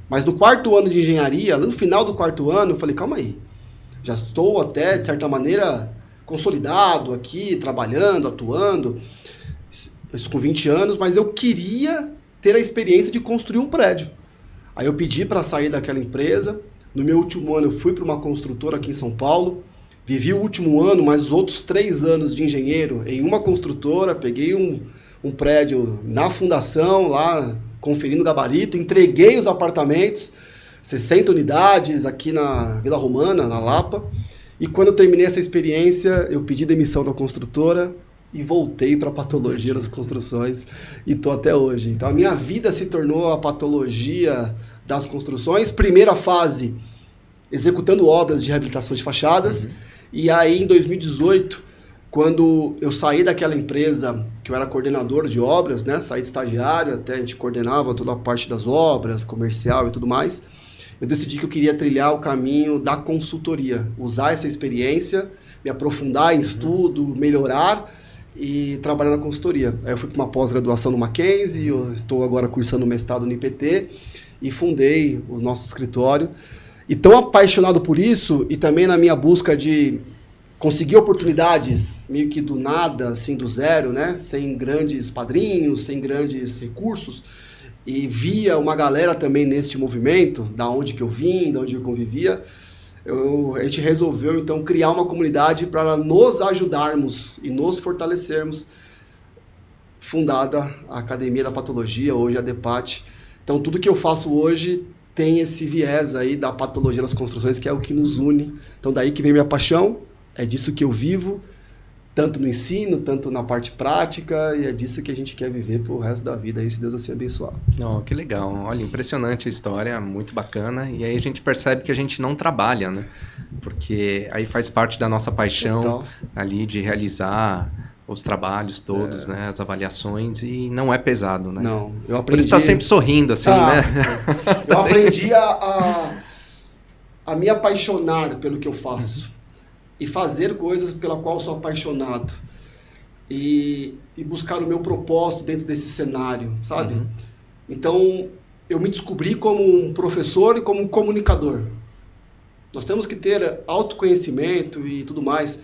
Mas no quarto ano de engenharia, no final do quarto ano, eu falei, calma aí, já estou até, de certa maneira, consolidado aqui, trabalhando, atuando, isso com 20 anos, mas eu queria ter a experiência de construir um prédio. Aí eu pedi para sair daquela empresa, no meu último ano eu fui para uma construtora aqui em São Paulo, vivi o último ano, mais os outros 3 anos de engenheiro em uma construtora, peguei um prédio na fundação, lá conferindo o gabarito, entreguei os apartamentos, 60 unidades aqui na Vila Romana, na Lapa, e quando eu terminei essa experiência, eu pedi demissão da construtora e voltei para a patologia das construções e estou até hoje. Então a minha vida se tornou a patologia das construções, primeira fase executando obras de reabilitação de fachadas, e aí em 2018, quando eu saí daquela empresa que eu era coordenador de obras, né, saí de estagiário, até a gente coordenava toda a parte das obras, comercial e tudo mais, eu decidi que eu queria trilhar o caminho da consultoria, usar essa experiência, me aprofundar em estudo, melhorar e trabalhar na consultoria. Aí eu fui para uma pós-graduação no Mackenzie, eu estou agora cursando mestrado no IPT e fundei o nosso escritório. E tão apaixonado por isso e também na minha busca de conseguir oportunidades meio que do nada, assim, do zero, né? Sem grandes padrinhos, sem grandes recursos. E via uma galera também neste movimento, da onde que eu vim, da onde eu convivia. A gente resolveu, então, criar uma comunidade para nos ajudarmos e nos fortalecermos. Fundada a Academia da Patologia, hoje a DEPAT. Então, tudo que eu faço hoje tem esse viés aí da patologia das construções, que é o que nos une. Então, daí que vem minha paixão, é disso que eu vivo, tanto no ensino, tanto na parte prática, e é disso que a gente quer viver pro resto da vida, aí, se Deus assim abençoar. Oh, que legal. Olha, impressionante a história, muito bacana. E aí a gente percebe que a gente não trabalha, né? Porque aí faz parte da nossa paixão Então, ali de realizar os trabalhos todos, né? As avaliações, e não é pesado, né? não, eu Por aprendi... isso tá sempre sorrindo, assim, né? Eu aprendi a me apaixonar pelo que eu faço. E fazer coisas pela qual eu sou apaixonado. E buscar o meu propósito dentro desse cenário, sabe? Uhum. Então, eu me descobri como um professor e como um comunicador. Nós temos que ter autoconhecimento e tudo mais.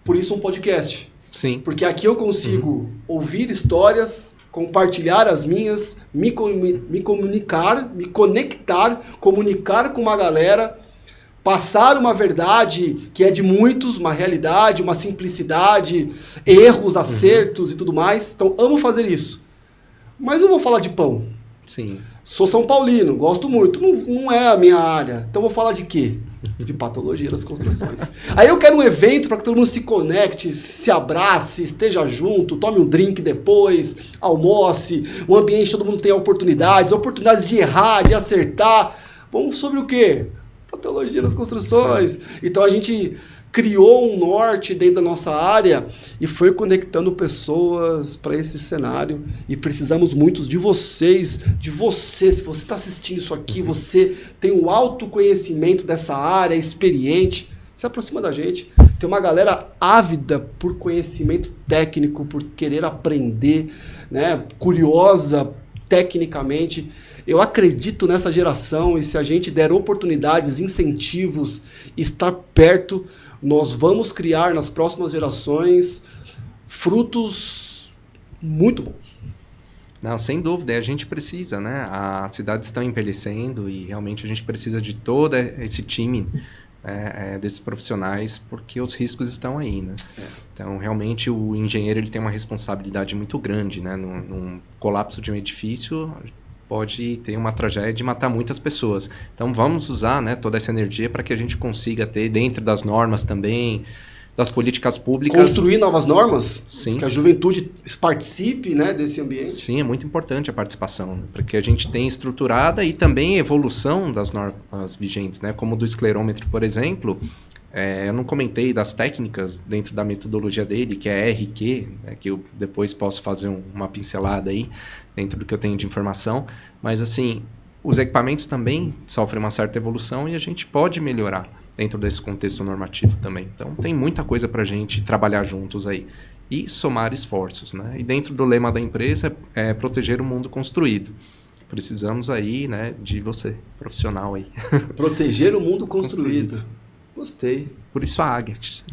Por isso um podcast. Sim. Porque aqui eu consigo ouvir histórias, compartilhar as minhas, me comunicar, me conectar, comunicar com uma galera, passar uma verdade que é de muitos, uma realidade, uma simplicidade, erros, acertos e tudo mais. Então, amo fazer isso. Mas não vou falar de pão. Sim. Sou São Paulino, gosto muito. Não é a minha área. Então, vou falar de quê? De patologia das construções. Aí eu quero um evento para que todo mundo se conecte, se abrace, esteja junto, tome um drink depois, almoce, um ambiente todo mundo tenha oportunidades de errar, de acertar. Vamos sobre o quê? Patologia das construções. Então a gente criou um norte dentro da nossa área e foi conectando pessoas para esse cenário. E precisamos muito de vocês, de você. Se você está assistindo isso aqui, você tem o autoconhecimento dessa área, experiente, se aproxima da gente. Tem uma galera ávida por conhecimento técnico, por querer aprender, né? Curiosa tecnicamente. Eu acredito nessa geração e se a gente der oportunidades, incentivos, estar perto, nós vamos criar nas próximas gerações frutos muito bons. Não, sem dúvida, a gente precisa, né? As cidades estão envelhecendo e realmente a gente precisa de todo esse time, desses profissionais, porque os riscos estão aí, né? Então, realmente, o engenheiro ele tem uma responsabilidade muito grande, né? Num colapso de um edifício, pode ter uma tragédia de matar muitas pessoas. Então, vamos usar, né, toda essa energia para que a gente consiga ter, dentro das normas também, das políticas públicas... Construir novas normas? Sim. Que a juventude participe, né, desse ambiente? Sim, é muito importante a participação, né, porque a gente tem estruturada e também evolução das normas vigentes, né, como do esclerômetro, por exemplo. Eu não comentei das técnicas dentro da metodologia dele, que é RQ, né, que eu depois posso fazer uma pincelada aí, dentro do que eu tenho de informação, mas assim, os equipamentos também sofrem uma certa evolução e a gente pode melhorar dentro desse contexto normativo também. Então, tem muita coisa para a gente trabalhar juntos aí e somar esforços, né? E dentro do lema da empresa é proteger o mundo construído. Precisamos aí, né, de você, profissional aí. Proteger o mundo construído. Gostei. Por isso a Agat.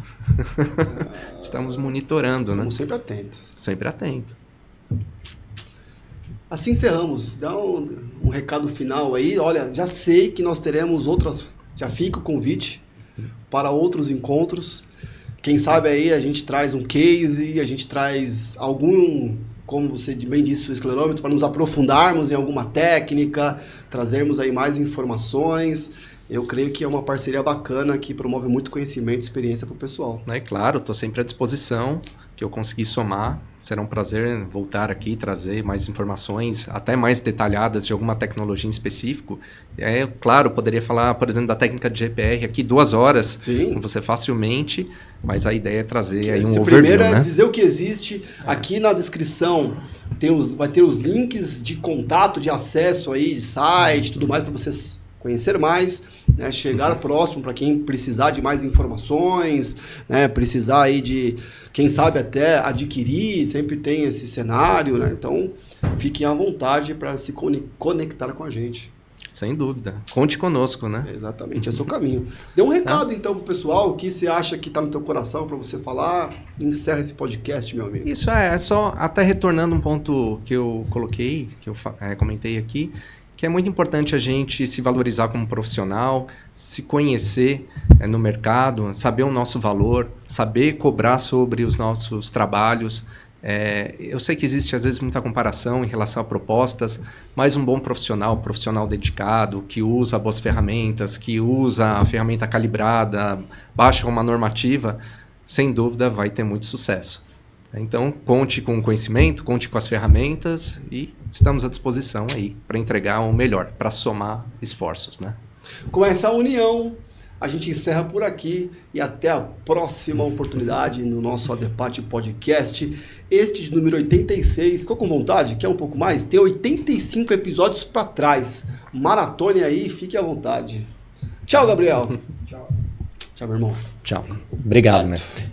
Estamos monitorando, né? Estamos sempre atentos. Sempre atento. Assim encerramos. Dá um recado final aí. Olha, já sei que nós teremos outras... Já fica o convite para outros encontros. Quem sabe aí a gente traz um case, a gente traz algum, como você bem disse, o esclerômetro, para nos aprofundarmos em alguma técnica, trazermos aí mais informações. Eu creio que é uma parceria bacana que promove muito conhecimento e experiência para o pessoal. É claro, estou sempre à disposição, que eu consegui somar. Será um prazer voltar aqui e trazer mais informações, até mais detalhadas de alguma tecnologia em específico. Claro, poderia falar, por exemplo, da técnica de GPR aqui 2 horas, Sim. com você facilmente, mas a ideia é trazer aí um overview, primeiro é né? dizer o que existe. Aqui na descrição vai ter os links de contato, de acesso aí, de site, tudo mais, para vocês conhecer mais, né, chegar próximo para quem precisar de mais informações, né, precisar aí de, quem sabe até adquirir, sempre tem esse cenário, né? Então, fiquem à vontade para se conectar com a gente. Sem dúvida. Conte conosco, né? Exatamente, esse é o caminho. Dê um recado, então, pro pessoal, o que você acha que está no teu coração para você falar. Encerra esse podcast, meu amigo. Isso é só, até retornando um ponto que eu coloquei, que eu comentei aqui, que é muito importante a gente se valorizar como profissional, se conhecer no mercado, saber o nosso valor, saber cobrar sobre os nossos trabalhos. Eu sei que existe às vezes muita comparação em relação a propostas, mas um bom profissional dedicado, que usa boas ferramentas, que usa a ferramenta calibrada, baixa uma normativa, sem dúvida vai ter muito sucesso. Então, conte com o conhecimento, conte com as ferramentas e estamos à disposição aí para entregar o melhor, para somar esforços, né? Com essa união, a gente encerra por aqui e até a próxima oportunidade no nosso ADPAT Podcast. Este de número 86, ficou com vontade? Quer um pouco mais? Tem 85 episódios para trás. Maratone aí, fique à vontade. Tchau, Gabriel. Tchau. Tchau, meu irmão. Tchau. Obrigado, mestre.